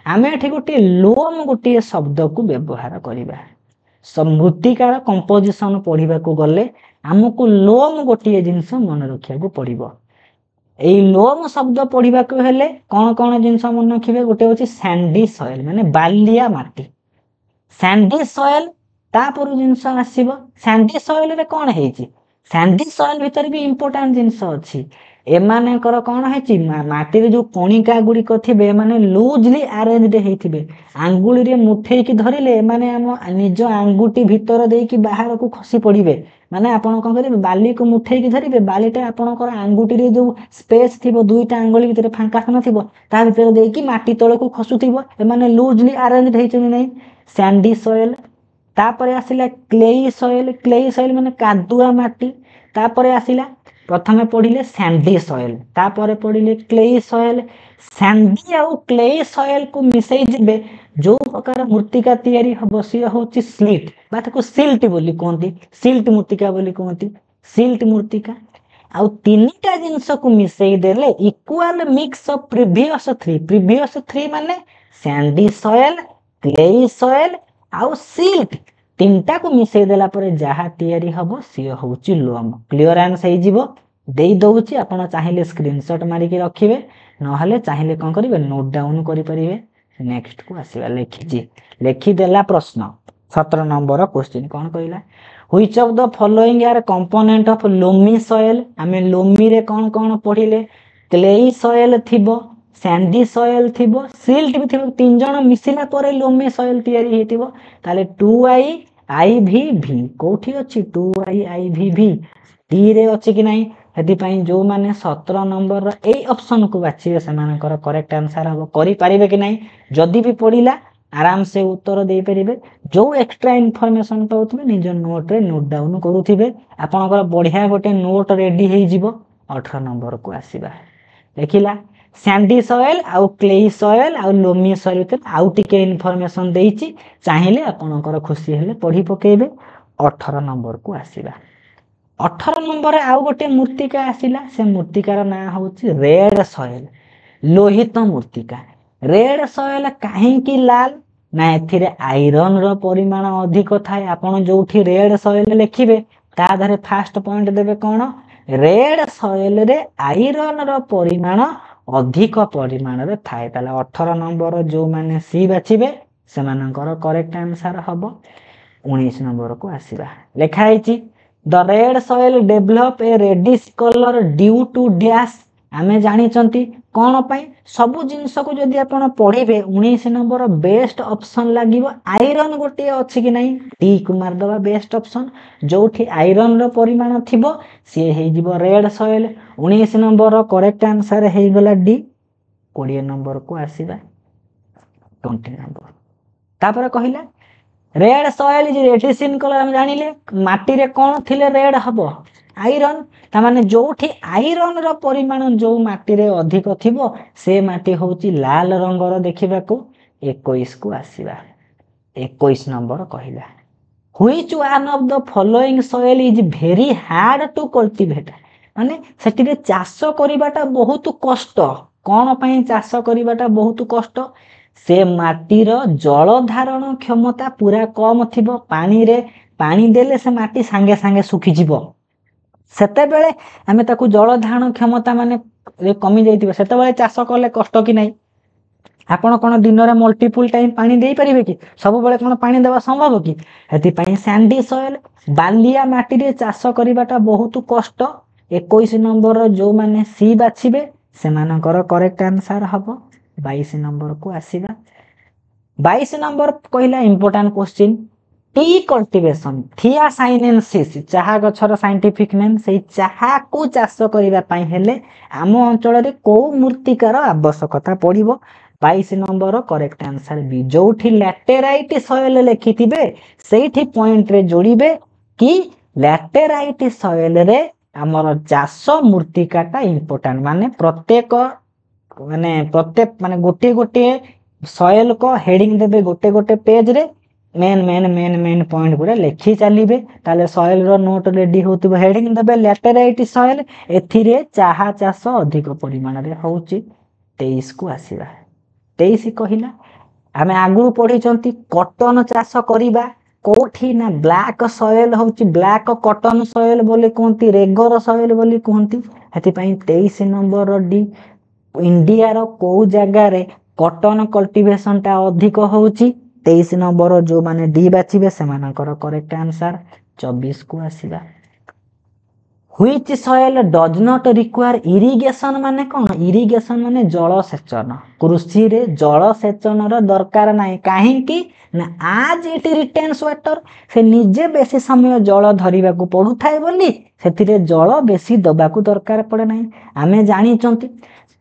आमे एठी गोटे लोम गोटे शब्द को व्यवहार करिबा समृद्धिकार कंपोजिशन पढ़िबा को गले हमको लोम गोटे जिंस मन रखिया को पड़िबो एई लोम शब्द पढ़िबा को हेले कोन जिंस मन रखिबे गोटे होची सैंडी सॉइल माने बालिया माटी सैंडी सॉइल तापर जिंस आसीबो सैंडी सॉइल रे कोन हेची सैंडी सॉइल भीतर भी इंपोर्टेंट जिंस अछि एमाने कर कोन हेची माटी रे जो कणिका गुडी कथिबे माने लूजली अरेंज्ड हेथिबे आंगुली रे मुठेई की धरिले माने हम निज आंगुटी भीतर देई की बाहर को खसी पड़िबे माने आपण कोन करिबे बाली को मुठेई की धरिबे बालीटा आपण कर आंगुटी रे जो स्पेस थिबो दुईटा आंगुली भीतर फांका न थिबो ता भीतर देई की माटी तळ को खसुथिबो एमाने लूजली अरेंज्ड हेचनी नै सैंडी सॉइल तापरे आसिला क्लेई सॉइल माने कादुआ माटी तापरे आसिला प्रथमे पढ़िले सैंडी सॉइल तापरे पढ़िले क्लेई सॉइल सैंडी आ क्लेई सॉइल को मिसई जिबे जो प्रकार मूर्तिका तयारी हबो से होची स्लिट बात को सिल्ट बोली कोंती सिल्ट मूर्तिका बोली कोंती सिल्ट मूर्तिका आउ तीनटा जिनस को मिसई देले equal mix of previous three माने सैंडी सॉइल क्लेई सॉइल आउ सिल्ट तीनटा को मिसई देला पर जहा तयारी हबो सी होउची लोम क्लियर आंसर हे जीवो देई दउची आपण चाहिले स्क्रीनशॉट मारी के रखिबे नहले चाहिले कोन करिवे नोट डाउन करि परिबे नेक्स्ट को आसीबा लेखि देला प्रश्न 17 नंबर क्वेश्चन कोन कहला which of the following are component of loamy soil आमे लोमी रे कोन कोन पढिले क्लेई सॉइल थिबो सैंडी सॉइल थिबो सिल्ट भी थिबो तीन जण मिसिला परे लोमी सॉइल तयारी हेतिबो ताले 2i IVV कोठी अछि 2i IVV डी रे अछि कि नाही हेति पई जो माने 17 नंबर रो ए ऑप्शन को बाछिबे सेमानकर करेक्ट आंसर हबो करि पारिबे कि नाही जदी भी पढिला आराम से उत्तर दे परिबे जो एक्स्ट्रा इन्फॉर्मेशन पाउतबे निज नोट रे नोट डाउन करूथिबे आपनकर बढ़िया गोटे नोट रेडी हे जिवो 18 नंबर को आसीबा देखिला सैंडी सॉइल आउ क्लेई सॉइल आउ लोमी सॉइल ते आउ टिके इन्फॉर्मेशन देइची चाहिले आपनकर खुशी हेले पढी पकेबे 18 नंबर को आसीबा 18 नंबर आउ गोटे मूर्तिका आसिला से मूर्तिकार ना होउची रेड सॉइल लोहित मूर्तिका रेड सॉइल काहे की लाल ना एथिरे आयरन रो परिमाण अधिक थाए आपण जोठी रेड सॉइल लिखिबे ता धरे फास्ट पॉइंट देबे कोन रेड सॉइल रे आयरन रो परिमाण अधिक परिमाण रे थाए ताले 18 नंबर जो माने सी बाछिबे सेमानकर करेक्ट आंसर हबो 19 नंबर को आसीबा लेखा आइची the red soil develop a reddish colour due to dash आमे जानि चंती कोन पई सबु जिंस को जदी आपण पढिबे 19 नंबर बेस्ट ऑप्शन लागिवो आयरन गोटे अछि कि नाही डी को मार दबा बेस्ट ऑप्शन जोठी आयरन रो परिमाण थिबो से हे जिवो red soil 19 number correct answer हे गला डी 20 नंबर को आसीबा 20 नंबर तापर कहिला red soil is reddish in colour हम जानिले माटी रे कोन थिले रेड हबो आयरन ता माने जोठी आयरन रो परिमाण जो माटी रे अधिक थिबो से माटी होउची लाल रंगर देखिबा को 21 को आसीबा 21 नंबर कहिला which one of the following soil is very hard to cultivate माने सेठी रे चाष करिबाटा बहुत कष्ट कोन पई चाष करिबाटा बहुत कष्ट से माटी रो जल धारण क्षमता पूरा कम थिबो पानी देले से माटी संगे संगे सुखी जिवो सेते बेले हमें ताकू जल धारण क्षमता माने कमी जाइतिबो सेते बेले चाष करले कष्ट कि नाही आपण कोन दिन रे मल्टीपल टाइम पानी देई परिबे कि सब बेले कोन पानी देबा संभव कि हेति पई सैंडी सॉइल बालिया माटी रे चाष करिबाटा बहुत कष्ट 21 नंबर जो माने सी बाछिबे सेमानकर करेक्ट आंसर हबो 22 नंबर को आसीबा 22 नंबर कहला इंपोर्टेंट क्वेश्चन टी कल्टीवेशन थियासाइनेंसिस चाहा गछर साइंटिफिक नेम से चाहा को चाष करिबा पई हेले आम अंचल रे को मूर्तिकार आवश्यकता पड़िबो 22 नंबर करेक्ट आंसर बी जोठी लैटेराइट सॉइल लिखिथिबे सेठी पॉइंट रे जोड़िबे कि लैटेराइट सॉइल रे हमर चाष मूर्तिकाटा इंपोर्टेंट माने प्रत्येक माने गोटे गोटे सॉइल को हेडिंग देबे गोटे गोटे पेज रे मेन पॉइंट गुडा लिखि चलिबे ताले सॉइल रो नोट रेडी होतिबो हेडिंग देबे लैटेराइट सॉइल एथिरे चाहा चाष अधिक परिमाण रे होउची 23 को आसीबा 23 कहिला हमें आगु पढी चंती कॉटन चाष करिबा कोठी ना ब्लैक सॉइल होउची ब्लैक कॉटन सॉइल बोले कोंती रेगर सॉइल बोली कोंती हेति पई 23 नंबर डी इंडिया रो को जगह रे कॉटन कल्टीवेशन ता अधिक होउची 23 नंबर जो माने डी बाछिबे सेमानकर करेक्ट आंसर 24 को आसीबा which soil does not require irrigation माने कोन इरिगेशन माने जल सेचन कृषि रे जल सेचन रो दरकार नाही काहे कि ना आज इट रिटेन्स वाटर से निजे बेसी समय जल धरिबा को पडु थाए बोली सेतिरे जल बेसी दबा को दरकार पड़े नाही आमे जानि चंती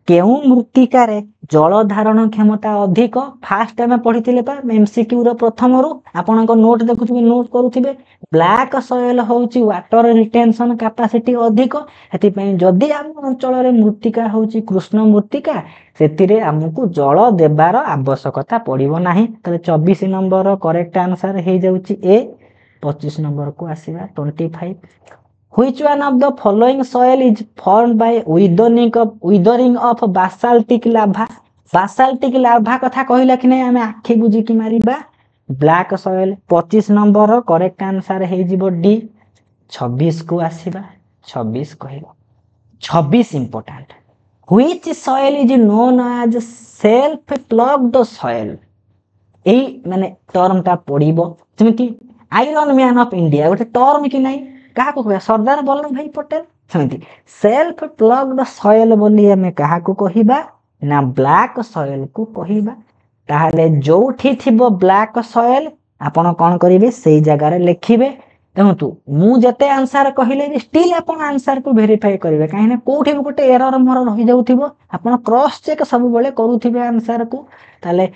केउ मूर्तिकारे जल धारण क्षमता अधिक फास्ट में पढ़ी पा एमसीक्यू रो प्रथम रु आपन को नोट देखुथिबे नोट करूथिबे ब्लैक सॉइल होउची वाटर रिटेंशन कैपेसिटी अधिक हेति पई जदी हम अंचल रे मूर्तिका होउची कृष्ण मूर्तिका सेतिरे हमकु जल देबार आवश्यकता पड़िबो नाही तले 24 नंबर करेक्ट आंसर हे जाउची ए 25 नंबर को आसीबा 25 Which one of the following soil is formed by withering of basaltic lava? Basaltic lava कथा कहला कि नहीं आमे आखि बुझी कि मारिबा black soil 25 number correct answer हे जिवो डी 26 को आसीबा 26 कहला 26 important which soil is known as self plugged soil ए माने टर्म टा पड़िबो जेमिति आयरन मैन ऑफ इंडिया गोटे टर्म कि नहीं कहा को कहबा सरदार वल्लभ भाई पटेल सेमिति सेल्फ प्लग्ड सॉइल बोली हमें कहा को कहिबा ना ब्लैक सॉइल को कहिबा ताहले जोठी थिबो ब्लैक सॉइल आपण कोन करिवे सेही जगह रे लिखिबे देखंतु मु जते आंसर कहिले जे स्टिल आपण आंसर को वेरीफाई करिवे काहे कोठी गोटे एरर मोर रहि जाउथिबो आपण क्रॉस चेक सब बेले करूथिबे आंसर को ताले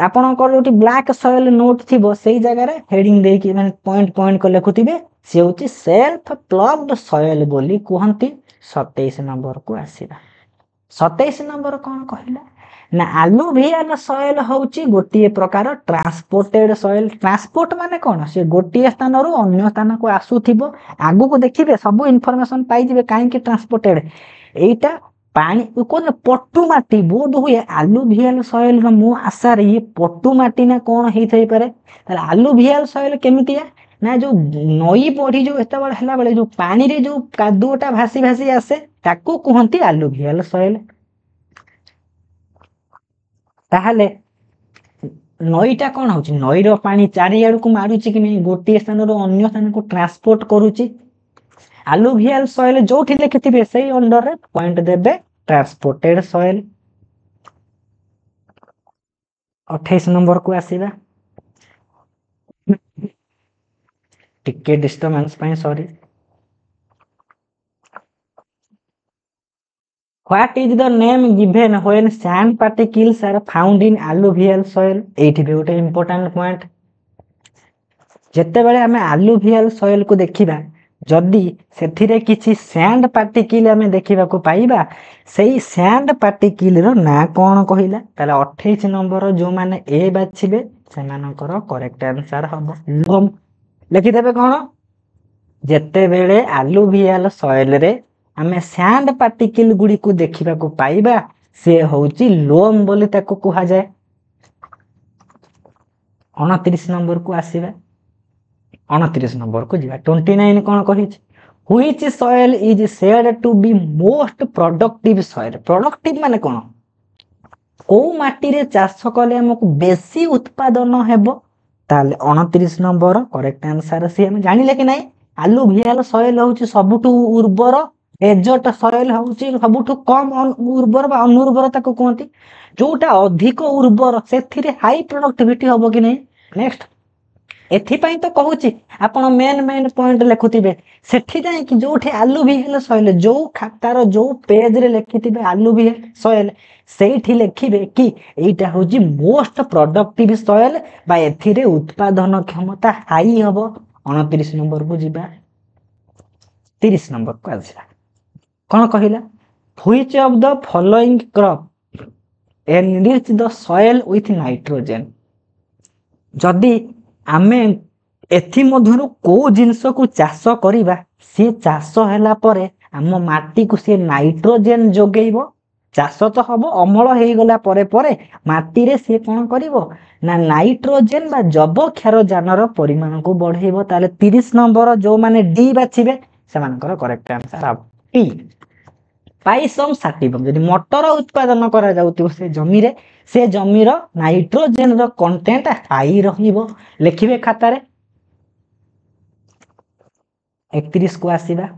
आपण को जोटी ब्लैक सॉइल नोट थिबो सेही जगह रे हेडिंग दे कि माने पॉइंट पॉइंट को लिखुथिबे से होची सेल्फ प्लग्ड सॉइल बोली कहंती 27 नंबर को आसीबा 27 नंबर कोन कहिला ना अलुवियल सॉइल होची गोटिए प्रकार ट्रांसपोर्टेड सॉइल ट्रांसपोर्ट माने कोन से गोटिए स्थान रु अन्य स्थान को आसुथिबो आगु को देखिबे सब इन्फॉर्मेशन पाई जिवे काहे कि ट्रांसपोर्टेड एटा पानी कोन पट्टू माटी बोध हुए अलुवियल सॉइल रो मु आशा रे ये पट्टू माटी ना कोन हेई थई पारे ताले अलुवियल सॉइल केमितिया ना जो नई पढ़ी जो एत बड़ हला बेले जो पानी रे जो कादुटा भासी भासी आसे ताकू कहंती अलुवियल सॉइल ताहले नईटा कोन होची नई रो पानी चारि आड़ को मारुची कि नहीं गोटी स्थान रो अन्य स्थान को ट्रांसपोर्ट करूची अलुवियल सॉइल जोठी लिखिथिबे सेही अंडर रे पॉइंट देबे ट्रांसपोर्टेड सॉइल 28 नंबर को आसीबा टिके disturbance pi sorry What is the name given when sand particles are found in alluvial soil? एठी भी गोटे इंपोर्टेंट पॉइंट जेते बेले हमें alluvial soil को देखिबा जदी सेथिरे किछि सैंड पार्टिकल हमें देखिबा को पाइबा सेही सैंड पार्टिकल रो ना कोन कहिला ताले 28 नंबर जो माने ए बाछिबे सेमानकर करेक्ट आंसर हबो लोम लिखि देबे कोन जेते बेले alluvial soil रे हमें सैंड पार्टिकल गुडी को देखिबा को पाइबा से होची लोम बोली ताको कहा जाए 29 नंबर को आसीबा 29 नंबर को जीवा 29 कोन कहिछ which soil is said to be most productive soil productive माने कोन को माटी रे चाष कले हमकु बेसी उत्पादन हेबो ताले 29 नंबर करेक्ट आंसर से हम जानिले कि नहीं अलुवियल सॉइल होची सबुठु उर्वर डेजर्ट सॉइल होची सबुठु कम उर्वर बा अनुर्वरता को कहंती जोटा अधिक उर्वर सेथिरे हाई प्रोडक्टिविटी होबो कि नहीं नेक्स्ट एथि पई तो कहूची आपण मेन पॉइंट लिखुथिबे सेठी जाय कि जोठे अलुवियल सॉइल जो खातार जो पेज रे लिखिथिबे अलुवियल सॉइल सेठी लिखिबे कि एटा होची मोस्ट प्रोडक्टिव सॉइल बा एथिरे उत्पादन क्षमता हाई हबो 29 नंबर को जीबा 30 नंबर को आसीला कोन कहिला which of the following crop enrich the soil with nitrogen जदी आमे एथि मधुरु को जिंस को चाष करिबा से चाष हैला परे हम माटी को से नाइट्रोजन जोगेइबो चाष तो हबो अमल हेई गला परे परे माटी रे से कोन करिवो ना नाइट्रोजन बा जब क्षार जानर परिमाण को बढ़ेइबो ताले 30 नंबर जो माने डी बाछिबे सेमानकर करेक्ट आंसर आ टी पाइसम साटिबम जदि मटर उत्पादन करा जाउतिबो से जमीर नाइट्रोजन रो कंटेंट हाई रहिबो लिखिबे खाता रे 31 को आसीबा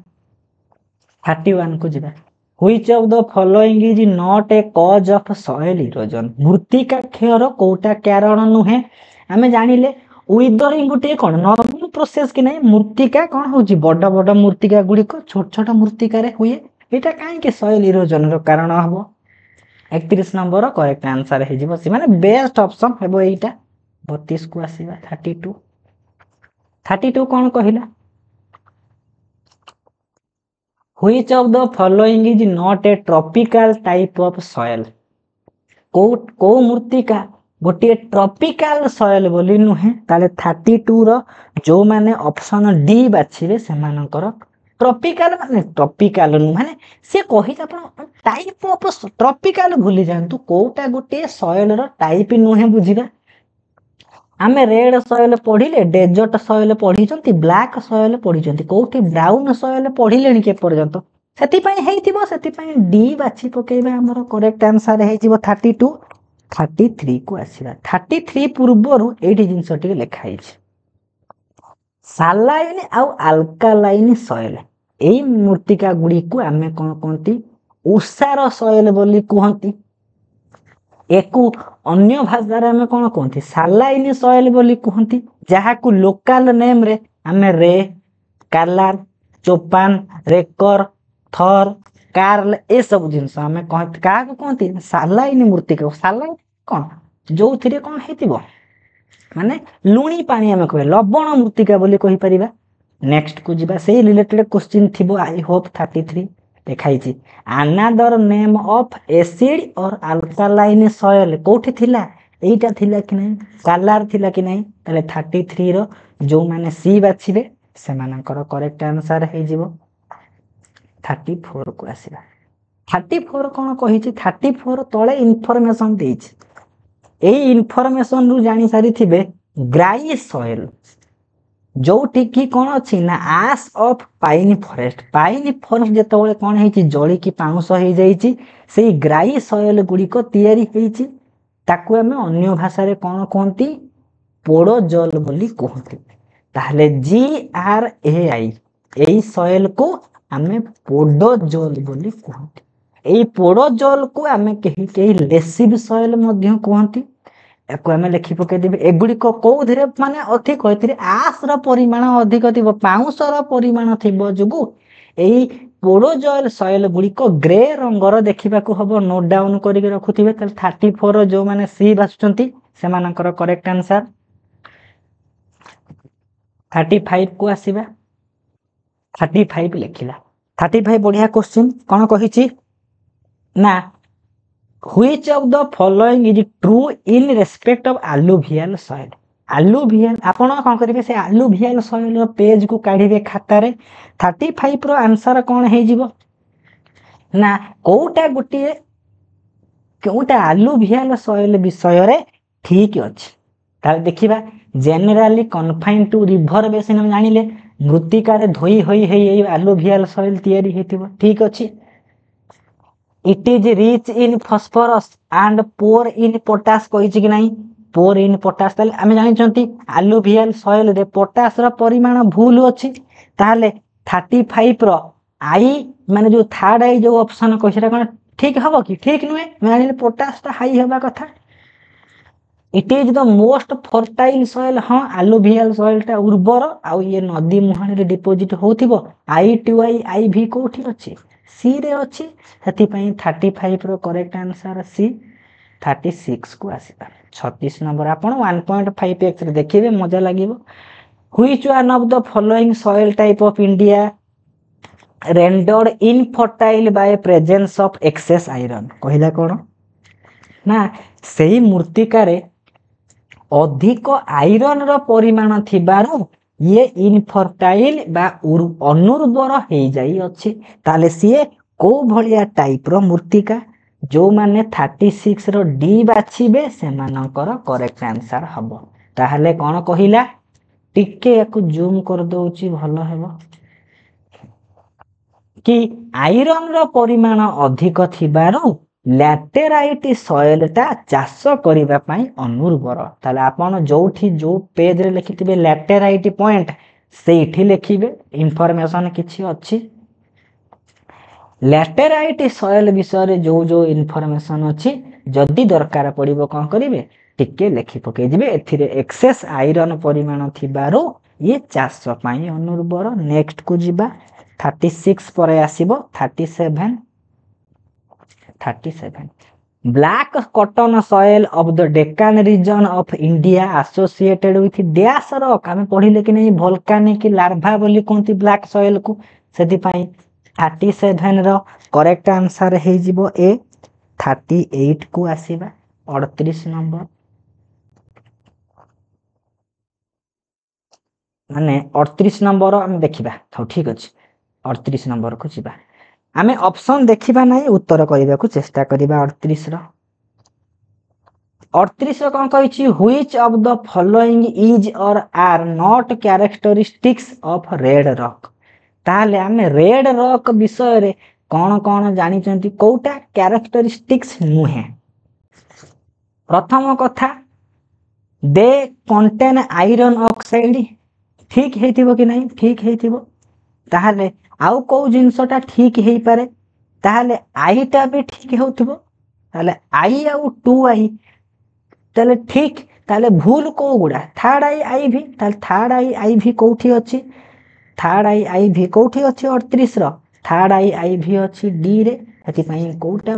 31 को जिबा which of the following is not a cause of soil erosion मृत्तिका क्षयर कोटा कारण नुहे हमें जानिले विदरिंग गुटे कोन नॉर्मल प्रोसेस कि नहीं मृत्तिका कोन होची बड़ बड़ मृत्तिका गुडी को छोट छोट मृत्तिका रे हुए एटा काहे के सॉइल इरोजन रो कारण हबो 31 नंबर करेक्ट आंसर हे जिवो से माने बेस्ट ऑप्शन हेबो एटा 32 को आसीबा 32 कोन कहिला which of the following is not a tropical type of soil को मृत्तिका गोटे ट्रॉपिकल सॉइल बोली नुहे ताले 32 रो जो माने ऑप्शन डी बाछिबे सेमानकर ट्रॉपिकल माने ट्रॉपिकल माने से कहि आपण टाइप ऑफ ट्रॉपिकल भूली जानतु कोटा गोटे सॉइल रो टाइप नुहे बुझिबा आमे रेड सॉइल पढ़िले डेजर्ट सॉइल पढ़िचंती ब्लैक सॉइल पढ़िचंती कोठी ब्राउन सॉइल पढ़िलेनी के पर्यंत सेति पई हेइतिबो सेति पई डी बाछि पकेबा हमर करेक्ट आंसर हेइजिबो 32 33 को आसीबा 33 पूर्वरु एठी जिंस टिके लेखा हिछ सालाइन आउ अल्कालाइन सॉइल एई मूर्तिका गुडी को आमे कोन कोंती उसार सॉइल बोली कहंती एकु अन्य भाषा रे आमे कोन कहंती सालाइन सॉइल बोली कहंती जहा को लोकल नेम रे आमे रे कार्लार चोपान रेकर थर कार्ल ए सब जिंस आमे कहत का को कहंती सालाइन मूर्तिका सालाइन कोन जो थिरे कोन हेतिबो माने लुणी पानी आमे कहबे लवण मृत्तिका बोली कहि परिबा नेक्स्ट को जिबा से रिलेटेड क्वेश्चन थिबो आई होप 33 देखाई छी अनदर नेम ऑफ एसिड और अल्कालाइन सॉइल कोठी थिला एटा थिला कि नै कलर थिला कि नै तले 33 रो जो माने सी बाछिबे से मानकर करेक्ट आंसर हे जिवो 34 को आसीबा 34 कोन कहि छी 34 तळे इन्फॉर्मेशन देई छी एई इन्फॉर्मेशन रु जानि सारी थिबे ग्राई सॉइल जो टिकी कोन अछि ना आस ऑफ पाइन फॉरेस्ट जेतबळे कोन हेछि जळी की पाउस हे जाईछि सेई ग्राई सॉइल गुडी को तयारी हेछि ताकू हमें अन्य भाषा रे कोन कोंती पोडो जल बोली कहंती ताहले जी R A I AE soil को हमें पोडो जल बोली कहंती एई पोडो जल को हमें केही केही लेसिव सॉइल मध्य कहंती एको हमें लिखि पके देबे एगुडी को कोउधरे माने अधिक होइतरे आस रो परिमाण अधिक थिबो पाउस रो परिमाण थिबो जुगु एई पोडो जल सॉइल गुडी को ग्रे रंगर देखिबा को हबो नोट डाउन करि के रखुथिबे त 34 जो माने सी बासुचंती से मानकर करेक्ट आंसर 35 को आसीबा 35 लिखिला 35 बढ़िया क्वेश्चन कोन कहिछि ना which of the following is true in respect of alluvial soil alluvial आपण कोन करिवे से alluvial soil रो पेज को काढिबे खाता रे 35 रो आंसर कोन हे जिवो ना कोटा गुटिए कोटा alluvial soil विषय रे ठीक अछि ताले देखिबा generally confined to river basin हम जानिले मृत्तिका रे धोई होई हे alluvial soil तयारी हेतिबो ठीक अछि It is rich in phosphorus and poor in potash कहिछि कि नाही poor in potash ताले आमे जानि छंती alluvial soil रे पोटास रो परिमाण भूल अछि ताले 35 रो आई माने जो थर्ड आई जो ऑप्शन कहिरा कोन ठीक हबो कि ठीक नुए मानिले पोटास ता हाई हेबा कथा It is the most fertile soil हां alluvial soil ता उर्वर आ ये नदी मुहान रे डिपॉजिट होथिबो I2I IV कोठी अछि सी रे अछि हेति पई 35 रो करेक्ट आंसर सी 36 को आसीबा 36 नंबर आपण 1.5x रे देखिबे मजा लागिबो which one of the following soil type of India rendered infertile by presence of excess iron कहिला कोन ना सेही मूर्तिका रे अधिक आयरन रो परिमाण थिबारो ये इनफर्टाइल बा अनुर्वर हे जाई अछि ताले सिए को भलिया टाइप रो मूर्तिका जो माने 36 रो डी बाछिबे से मानकर करेक्ट आंसर हबो ताहले कोन कहिला टिके याकु जूम कर दोउची भलो हेबो कि आयरन रो परिमाण अधिक थिबारो लैटेराइट सॉइल ता चाष करिबा पई अनुर्वर ताले आपण जोठी जो पेज रे लिखिथिबे लैटेराइट पॉइंट सेठी लिखिबे इंफॉर्मेशन किछि अछि लैटेराइट सॉइल विषय जो जो इंफॉर्मेशन अछि जदी दरकार पड़िबो कोन करिवे टिके लिखि पके जिवे एथिरे एक्सेस आयरन परिमाण थिबारो ये चाष पई अनुर्वर नेक्स्ट को जिबा 36 परे आसीबो 37 black cotton soil of the Deccan region of India associated with dash rock हमें पढ़िले कि नहीं volcanic larva बोली कोंती black soil को सेति पई 37 रो करेक्ट आंसर हे जिवो ए 38 को आसीबा 38 नंबर माने 38 नंबर हम देखिबा तो ठीक अछि 38 नंबर को जीवा आमे ऑप्शन देखिबा नाही उत्तर करिबा को चेष्टा करिबा 38 रो 38 कौन कही which of the following is or are not characteristics of red rock ताले आमे रेड रॉक विषय रे कौन कौन जानी चंती कोटा कैरेक्टरिस्टिक्स नुहे प्रथम कथा दे कंटेन आयरन ऑक्साइड ठीक हेतिबो कि नहीं ठीक हेतिबो ताले आउ को जिंसटा ठीक हेई पारे ताले आईटा भी ठीक होतिबो ताले आई आउ 2i ताले ठीक ताले भूल को गुडा थर्ड आई भी ताले थर्ड आई भी कोठी अछि थर्ड आई भी कोठी अछि 38 रो थर्ड आई भी अछि डी रे एति पई कोटा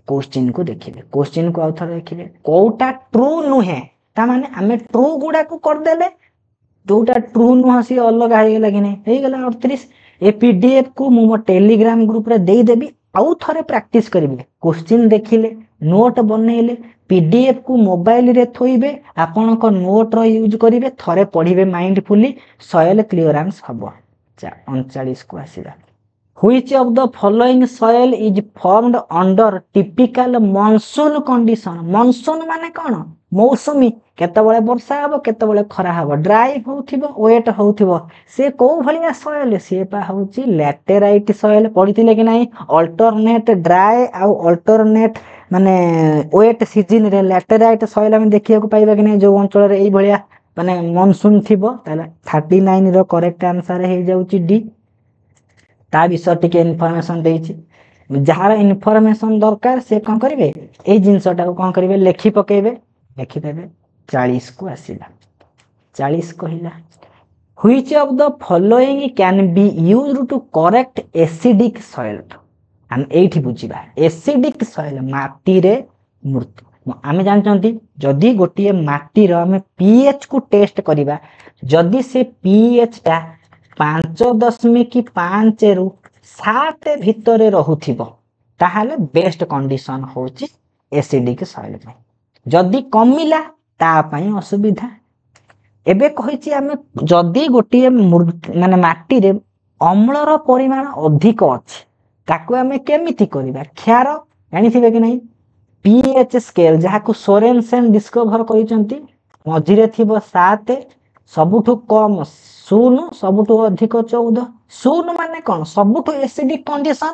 क्वेश्चन को देखिले क्वेश्चन को आउथर देखिले कोटा ट्रू नुहे ता माने हमें ट्रू गुडा को कर देले जोटा ट्रू नुह सी अलग हो गला कि नहीं हे गला 38 ए पीडीएफ को मो टेलीग्राम ग्रुप रे दे देबी आउ थरे प्रैक्टिस करिवे क्वेश्चन देखिले नोट बनैले पीडीएफ को मोबाइल रे थोइबे आपन को नोट रो यूज करिवे थरे पढिबे माइंडफुली सॉइल क्लियरेंस हबो 39 को आसीला which of the following soil is formed under typical monsoon condition monsoon माने कोन मौसमी केतबळे वर्षा हबो केतबळे खरा हबो ड्राई होउथिबो वेट होउथिबो से को भलिया सॉइल से पा होउची लैटेराइट सॉइल पढिथिले कि नाही अल्टरनेट ड्राई आ अल्टरनेट माने वेट सीजन रे लैटेराइट सॉइल हम देखिया को पाइबा कि नाही जो अंचल रे एई भलिया माने मॉनसून थिबो ताले 39 रो करेक्ट आंसर हे जाउची डी ता विषय टिके इन्फॉर्मेशन देइची जहार इन्फॉर्मेशन दरकार से कोन करिवे ए जिंसटा को कोन करिवे लेखि पकेबे लेखि देबे 40 को आसीला 40 कहिला which of the following can be used to correct acidic soil हम एठी बुझिबा एसिडिक सॉइल माटी रे मूर्ति आमे जानचंती जदी गोटिए माटी रो हमें पीएच को टेस्ट करिबा जदी से पीएच टा 5.5 रु 7 भितरे रहुथिबो ताहाले बेस्ट कंडीशन होची एसिडिक सॉइल में जदी कमिला ता पई असुविधा एबे कहिची आमे जदी गोटिए माने माटी रे अम्लर परिमाण अधिक अछि ताको आमे केमिति करिबा ख्यार जानिथिबे कि नहीं पीएच स्केल जहा को सोरेनसेन डिस्कवर करिसंती मझिरे थिबो 7 सबुठु कम 0 सबुठु अधिक 14 0 माने कोन सबुठु एसिडिक कंडीशन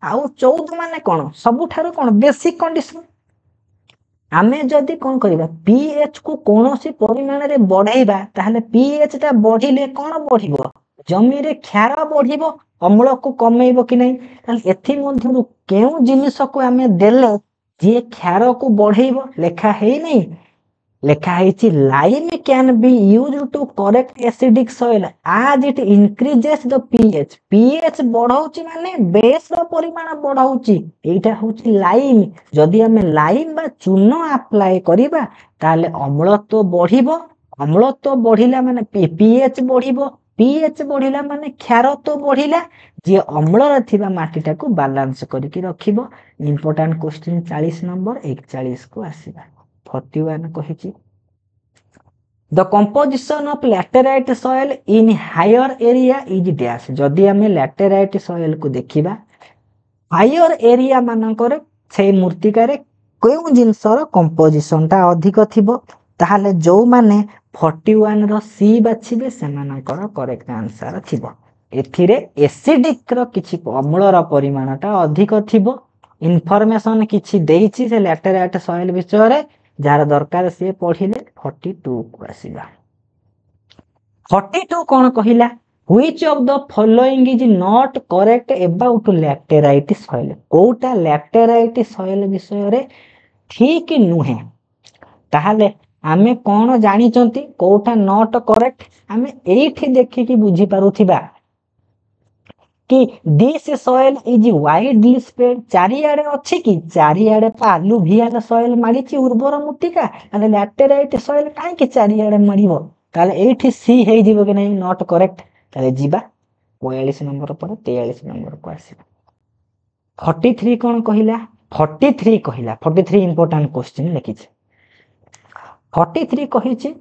आउ 14 माने कोन सबुठारो कोन बेसिक कंडीशन आमे जदी कोन करिबा पीएच को कोनोसी परिमाण रे बढ़ाइबा ताहले पीएच ता बढ़िले कोन बढ़िबो जमी रे ख्यार बढ़िबो अम्ल को कमेइबो कि नहीं ताहले एथि मध्यरु केउ जिनिस को आमे देले जे ख्यार को बढ़ाइबो लेखा हेई नहीं लेखा हेची lime can be used to correct acidic soil as it increases the pH pH बढ़ाउची माने बेस रो परिमाण बढ़ाउची एटा होची लाइम जदी हमें लाइम बा चूनो अप्लाई करिबा ताले अम्लत्व बढ़िबो अम्लत्व बढ़िला माने पीएच बढ़िबो पीएच बढ़िला माने क्षारत्व बढ़िला जे अम्ल रे थिबा माटीटा को बैलेंस करिकि रखिबो इंपोर्टेंट क्वेश्चन 40 नंबर 41 को आसीबा 41 कहिची the composition of laterite soil in higher area is dash जदी हमें लैटेराइट सॉइल को देखिबा हायर एरिया मानकर से मूर्तिका रे कोउ जिंसर कंपोजिशन ता अधिक थिबो ताहाले जो माने 41 रो सी बाछिबे सेमानकर करेक्ट आंसर थिबो एथिरे एसिडिक रो किछि अम्लर परिमाणटा अधिक थिबो इन्फॉर्मेशन किछि देइछि से लैटेराइट सॉइल विषय रे जार दरकार से पढ़िले 42 को आसीबा 42 कोन कहिला which of the following is not correct about laterite soil कोटा लैटेराइट सॉइल विषय रे ठीक नुहे ताहाले आमे कोन जानि चंती कोटा नॉट करेक्ट आमे एठी देखि कि बुझी पारुथिबा कि this soil is widely spread चारियाडे अछि कि चारियाडे पालु भियाल सॉइल मारिछि उर्वर मृत्तिका अने लैटेराइट सॉइल काहे कि चारियाडे मारिबो ताले एठी सी हेइ दिबो कि नै नॉट करेक्ट ताले जिबा 42 नंबर पर 43 नंबर को आसीबा 43 कोन कहिला 43 कहिला 43 इंपोर्टेंट क्वेश्चन लिखिछ 43 कहिछि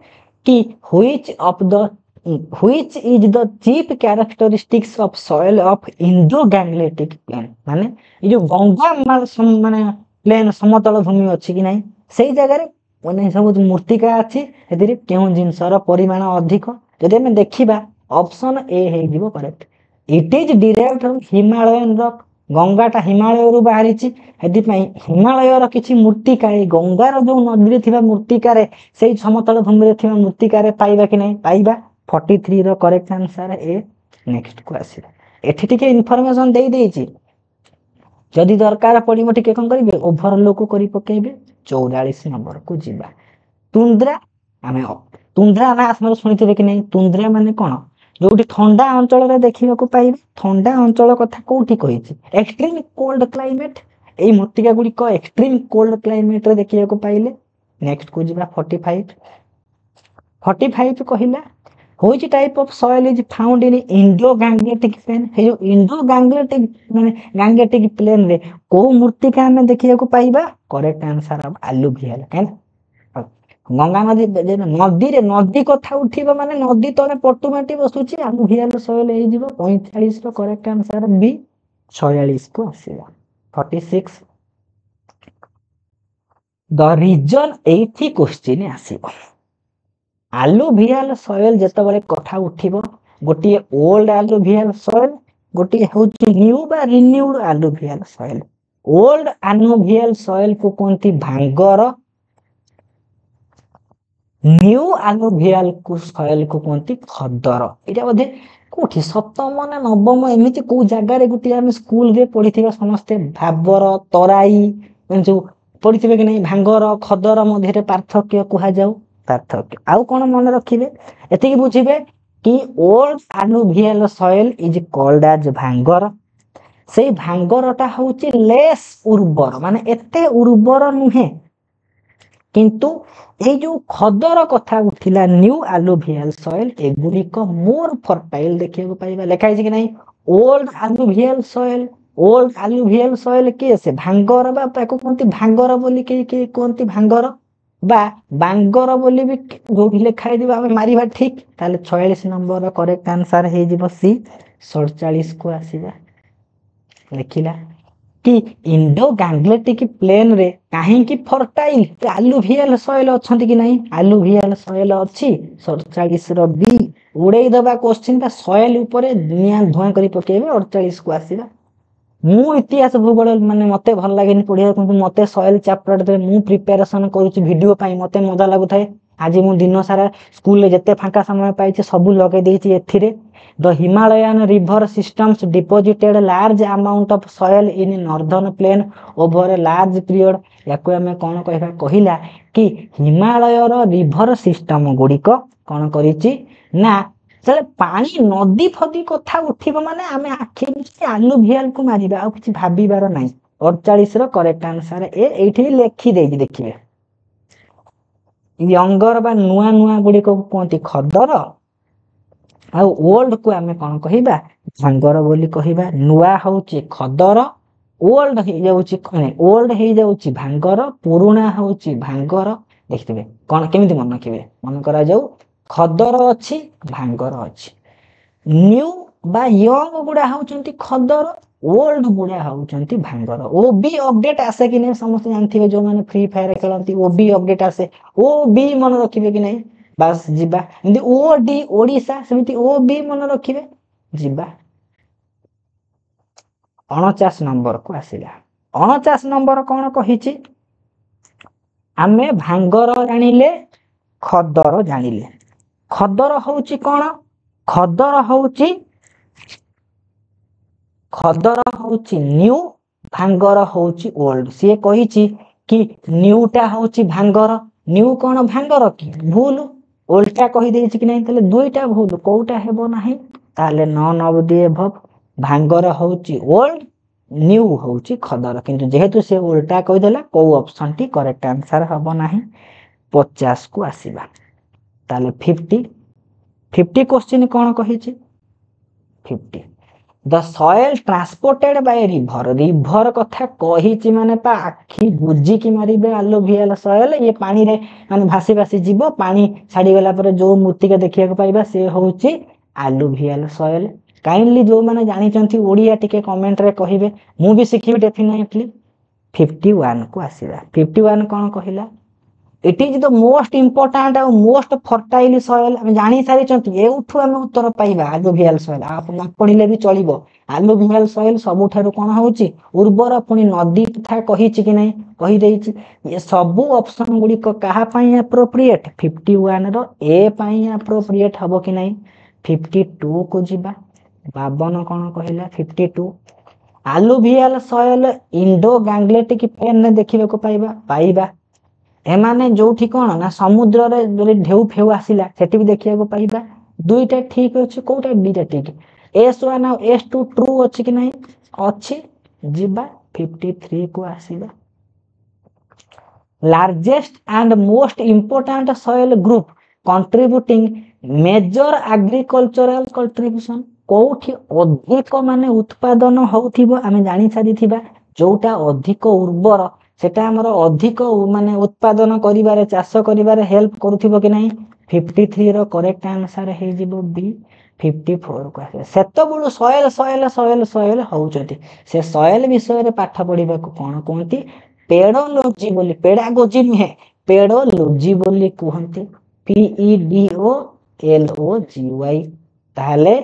कि which of the which is the chief characteristics of soil of Indo-Gangetic plain माने ये जो गंगा माने प्लेन समतल भूमि अच्छी कि नहीं सेई जगह रे माने सब मूर्तिका अच्छी एदिरे केउ जिंसर परिमाण अधिक जदि हम देखिबा ऑप्शन ए हे जीवो correct it is derived from Himalayan rock गंगाटा हिमालय रु बाहरिछि एदि पई हिमालय रो किछि मूर्तिका ए गंगार जो नदी रे थिबा मूर्तिका रे सेई समतल भूमि रे थिबा मूर्तिका रे पाइबा कि नहीं पाइबा 43 रो करेक्ट आंसर ए नेक्स्ट को आसीबा एठी टिके इन्फॉर्मेशन देई देइछि जदि दरकार पड़िबो टिके कोन करिवे ओवरलोक करि पकेइबे 44 नंबर को जिबा तुंद्रा आमे तुंद्रा ना आसमर सुनिथिबे कि नहीं तुंद्रा माने कोन जोटी ठंडा अंचल रे देखिबा को पाइबे ठंडा अंचल कथा कोठी कहिछि एक्सट्रीम कोल्ड क्लाइमेट एई मूर्तिका गुडी को एक्सट्रीम कोल्ड क्लाइमेट रे देखिबा को पाइले नेक्स्ट को जिबा 45 कहिला which type of soil is found in Indo-Gangetic plain हे जो Indo-Gangetic माने Gangetic plain रे को मूर्तिका हमें देखिया को पाइबा करेक्ट आंसर अब alluvial कैन गंगा नदी रे नदी कथा उठिबो माने नदी तले पटुमाटी बसुची alluvial soil हे जीवो 45 रो करेक्ट आंसर बी 46 को आसीबा 46 द रीजन 80 क्वेश्चन आसीबो alluvial soil जेतबले कथा उठिबो गोटी ओल्ड alluvial soil गोटी होची न्यू बा renewed alluvial soil old alluvial soil को कोनती भांगर न्यू alluvial को soil को कोनती खदर एटा बधे कोठी सप्तम ना नवम एमिति को जागा रे गोटी हम स्कूल रे पढिथिबा समस्ते भाबर तराई जो पढिथिबे कि नहीं भांगर खदर मध्ये रे पार्थक्य कुहा जाऊ पार्थक्य आउ कोन मन रखिबे एतिकी बुझिबे कि old alluvial soil is called as bhangar सेई भांगरटा होची लेस उर्वर माने एते उर्वर नुहे किंतु ए जो खदर कथा उठिला न्यू alluvial soil एगुरी को मोर फर्टाइल देखिए को पाइबा लिखाइ छै कि नहीं ओल्ड alluvial soil के से भांगर बा ताको कोनती भांगर बोली के कोनती भांगर बा बांगर बोली भी जो लिखाई दिबा हम मारिबा ठीक ताले 46 नंबर करेक्ट आंसर हे जिवो सी 47 को आसीबा लिखिला कि इंडो गैंगलेटिक प्लेन रे काहे की फर्टाइल alluvial soil अछंती कि नहीं alluvial soil अछि 47 रो बी उड़ेई दबा क्वेश्चन ता soil ऊपर दुनिया धुआं करी पकेबे 48 को आसीबा मु इतिहास भूगोल माने मते भल लागेनी पढिया किंतु मते सॉइल चैप्टर दे मु प्रिपरेशन करूची वीडियो पाई मते मजा लागु थाए आज मु दिन सारा स्कूल ले जते फांका समय पाई छे सब लगे देछि एथिरे the Himalayan river systems deposited large amount of soil in northern plain over a large period याको हमें कोन कहबा कहिला कि हिमालय रो रिवर सिस्टम गुडी को कोन करिछि ना चले पानी नदी फदी कथा उठिबो माने आमे आखि बिछि alluvial को मारिबा आ किछि भाबिबार नै 48 रो करेक्ट आंसर ए एठी लेखि देछि देखिबे यंगर बा नुआ नुआ गुडी को कोंती खदर आ ओल्ड को आमे कोन कहिबा भांगर बोली कहिबा नुआ होछि खदर ओल्ड हे जाउछि कोने ओल्ड हे जाउछि भांगर पुरुणा होछि भांगर देखिबे कोन केमिति मन रखिबे मन करा जाऊ खदर अछि भांगर अछि न्यू बा यंग गुडा होचंती खदर ओल्ड गुडा होचंती भांगर ओ बी अपडेट आसे कि नै समस्त जानथिबे जो माने फ्री फायर खेलंती ओ बी अपडेट आसे ओ बी मन रखिबे कि नै बस जिबा इंदी ओ डी ओडिसा समिति ओ बी मन रखिबे जिबा 49 नंबर को आसिला 49 नंबर कोन कहिछि आमे भांगर जानिले खदर जानिले खदर होउची कोन खदर होउची न्यू भांगर होउची ओल्ड से कहिची कि न्यूटा होउची भांगर न्यू कोन भांगर की भूल ओल्डटा कहि देछि कि नै तले दुईटा भूल कोउटा हेबो नाही ताले नन ऑफ द एबव भांगर होउची ओल्ड न्यू होउची खदर किंतु जेहेतु से उल्टा कहि देला को ऑप्शन टी करेक्ट आंसर हबो नाही 50 को आसीबा ताले 50 क्वेश्चन कोन कहिछि 50 the soil transported by river river कथा कही माने पा आखि बुझिकी मारे आलुवियल सॉइल ये पानी रे माने भासी भासी जीव पानी छाड़ी गला पर जो मूर्तिका देखिया को पाइबा से होउची आलुवियल सॉइल काइंडली जो माने जानी चंती ओडिया टिके कमेंट रे कहिबे मु भी सिखिबे डेफिनेटली 51 को आसीबा 51 कोन कहिला it is the most important और मोस्ट फर्टाइल सॉइल हम जानी सारी चंती एउठु हम उत्तर पाइबा आलुवियल सॉइल आप न पढिले भी चलिबो आलुवियल सॉइल सबु ठारु कोन होउची उर्वर पुनी नदी तथा कहिछि कि नै कहि देइछि ये सबु ऑप्शन गुडी को कहा पई एप्रोप्रिएट 51 रो ए पई एप्रोप्रिएट हबो कि नै 52 को जिबा 52 कोन कहिला 52 आलुवियल सॉइल इंडो गैंग्लेटिक प्लेन ने देखिबे को पाइबा एमाने जोठी कोन ना समुद्र रे जो ढेउ फेउ आसिला सेठी भी देखिया को पाइबा दुईटा ठीक अछि कोटा बीटा ठीक S1 और S2 ट्रू अछि कि नै अछि जिबा 53 को आसीबा largest and most important soil group contributing major agricultural contribution कोठी अधिक माने उत्पादन होउथिबो आमे जानि सारिथिबा जोटा अधिक उर्वर सेटा हमर अधिक माने उत्पादन करिबारे चाष करिबारे हेल्प करूथिबो कि नै 53 रो करेक्ट आंसर हे जिवो बी 54 को आसे सेतो बुळु सॉइल सॉइल सॉइल सॉइल होउचती से सॉइल विषय रे पाठ पढिबा को कोन कोंती पेडोलॉजी बोली पेडागोजी नहे पेडोलॉजी बोली कहंती PEDOLOGY ताले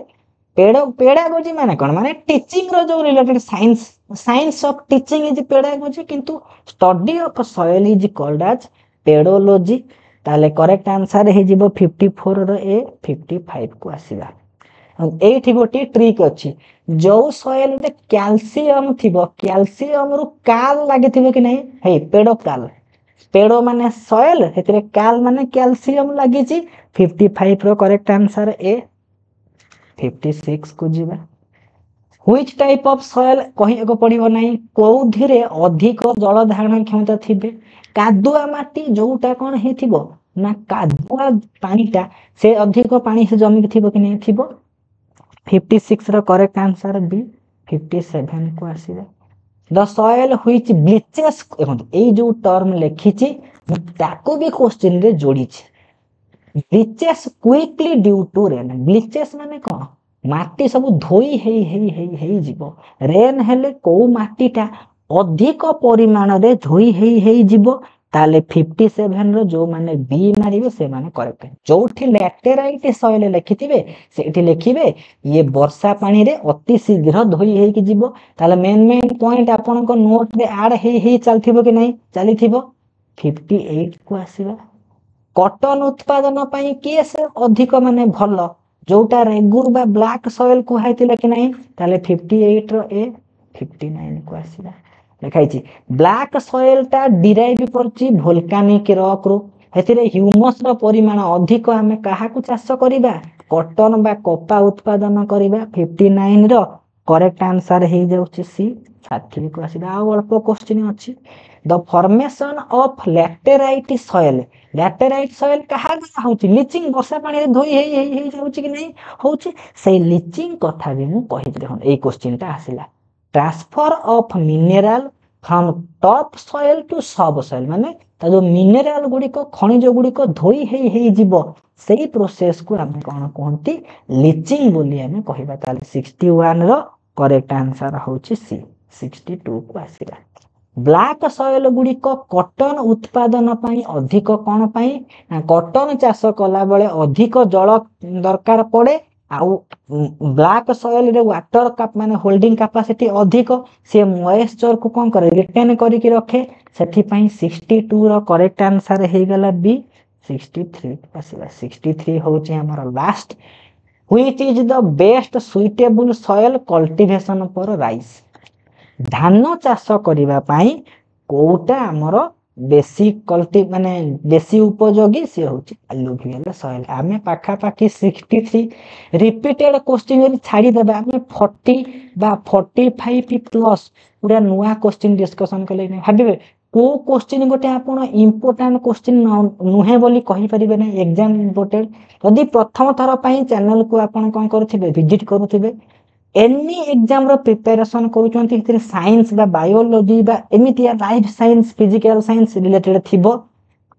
पेडागोजी माने कोन माने टीचिंग रो जो related science of teaching is pedagogy किंतु study of soil is called as pedology ताले करेक्ट आंसर हे जिवो 54 रो ए 55 को आसीबा एठी गोटी ट्रिक अछि जो सॉइल रे कैल्शियम थिबो कैल्शियम रु काल लागे थिबो कि नै हे पेडो माने सॉइल हेतरे काल माने कैल्शियम लागि छि 55 रो करेक्ट आंसर ए 56 को जिबा व्हिच टाइप ऑफ सॉइल कहि को पडिबो नै कोउधिरे अधिक जल धारण क्षमता थिबे कादुआ माटी जोटा कोन हेथिबो ना कादुआ पानीटा से अधिक पानी से जमी थिबो कि नै थिबो 56 रो करेक्ट आंसर बी 57 को आसीबा द सॉइल व्हिच ब्लीचेस ए जो टर्म लेखिछि ताको भी क्वेश्चन रे जोड़ी छि bleaches quickly due to rain bleaches माने कोन माटी सब धोई हेई जीवो रेन हेले को माटीटा अधिक परिमाण रे धोई हेई जीवो ताले 57 रो जो माने बी मारिबे से माने करेक्ट जोठी लैटेराइट सॉइल लेखिथिबे सेठी लेखिबे ये वर्षा पानी रे अति शीघ्र धोई हेई कि जीवो ताले मेन पॉइंट आपन को नोट रे ऐड हेई चलथिबो कि नै चलिथिबो 58 को आसीबा कॉटन उत्पादन पई केस अधिक माने भलो जोटा रेगुर बा ब्लैक सॉइल को हाइतिले कि नै ताले 58 रो ए 59 को आसीबा लेखाइ छी ब्लैक सॉइल ता डिराइव करची वोल्केनिक रॉक रो हेतिरे ह्यूमस रो परिमाण अधिक हमें काहा को चाष करिबा कॉटन बा कपा उत्पादन करिबा 59 रो करेक्ट आंसर हे जाउची सी 60 को आसीबा आ अल्प क्वेश्चन अछि the formation of laterite soil कहा होउची लीचिंग वर्षा पानी रे धोई हेई जाउची कि नै होउची से लीचिंग कथा भी मु कहि देखन ए क्वेश्चन ता आसीला transfer of mineral from top soil to sub soil माने ता जो मिनरल गुडी को खनिज गुडी को धोई हेई जीवो सेही प्रोसेस को हम कोन कहंती लीचिंग बोली हम कहिबा ताले 61 रो करेक्ट आंसर होउची सी 62 को आसीला ब्लैक सॉइल गुडी को कॉटन उत्पादन पई अधिक कोन पई कॉटन चाष कला बेले अधिक जल दरकार पड़े आउ ब्लैक सॉइल रे वाटर कप माने होल्डिंग कैपेसिटी अधिक से मॉइस्चर को कोन करे रिटेन करी के रखे सेठी पई 62 रो करेक्ट आंसर हे गला बी 63 आसीला 63 होची हमर last which is the best suitable soil cultivation for rice धान चाष करिबा पई कोटा हमर बेसी कल्टी माने बेसी उपयोगी से होची alluvial सॉइल आमे पाखा पाखी 63 रिपीटेड क्वेश्चन छाड़ी देबा आमे 40 बा 45 प्लस पूरा नुवा क्वेश्चन डिस्कशन कले नै भाबिबे को क्वेश्चन गोटे आपण इंपोर्टेंट क्वेश्चन नुहे बोली कहि परिबे नै एग्जाम इंपोर्टेंट यदि प्रथम थर पई चैनल को आपण कोन करथिबे विजिट करथिबे एनी एग्जाम रो प्रिपरेशन करूछंती साइंस बा बायोलॉजी बा एमितिया life science physical science related थिबो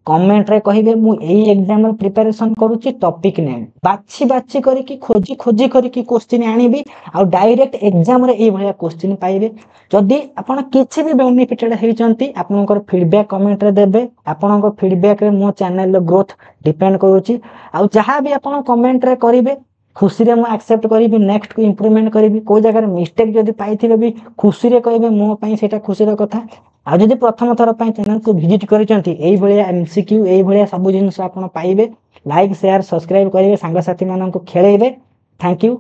कमेंट रे कहिबे मु एई एग्जाम रो प्रिपरेशन करूची टॉपिक नेम बाछि बाछि करी कि खोजी खोजी करी कि क्वेश्चन आनिबी आ डायरेक्ट एग्जाम रे एई भलिया क्वेश्चन पाइबे जदि आपण किछि भी बेनिफिटेड हेचंती आपनकर फीडबैक कमेंट रे देबे आपनकर फीडबैक रे मो चैनल रो ग्रोथ डिपेंड करूची आ जहां भी आपण कमेंट रे करिवे खुशी रे मु एक्सेप्ट करिबी नेक्स्ट को इंप्रूवमेंट करिबी को जगह मिस्टेक जदि पाइथिबे भी खुशी रे कहिबे मो पई सेटा खुशी रो कथा आ जदि प्रथम थर पई चैनल को विजिट करिसंती एई भलिया एमसीक्यू एई भलिया सब जिंस आपण पाइबे लाइक शेयर सब्सक्राइब करिवे संग साथी मानन को खेलेइबे थैंक यू।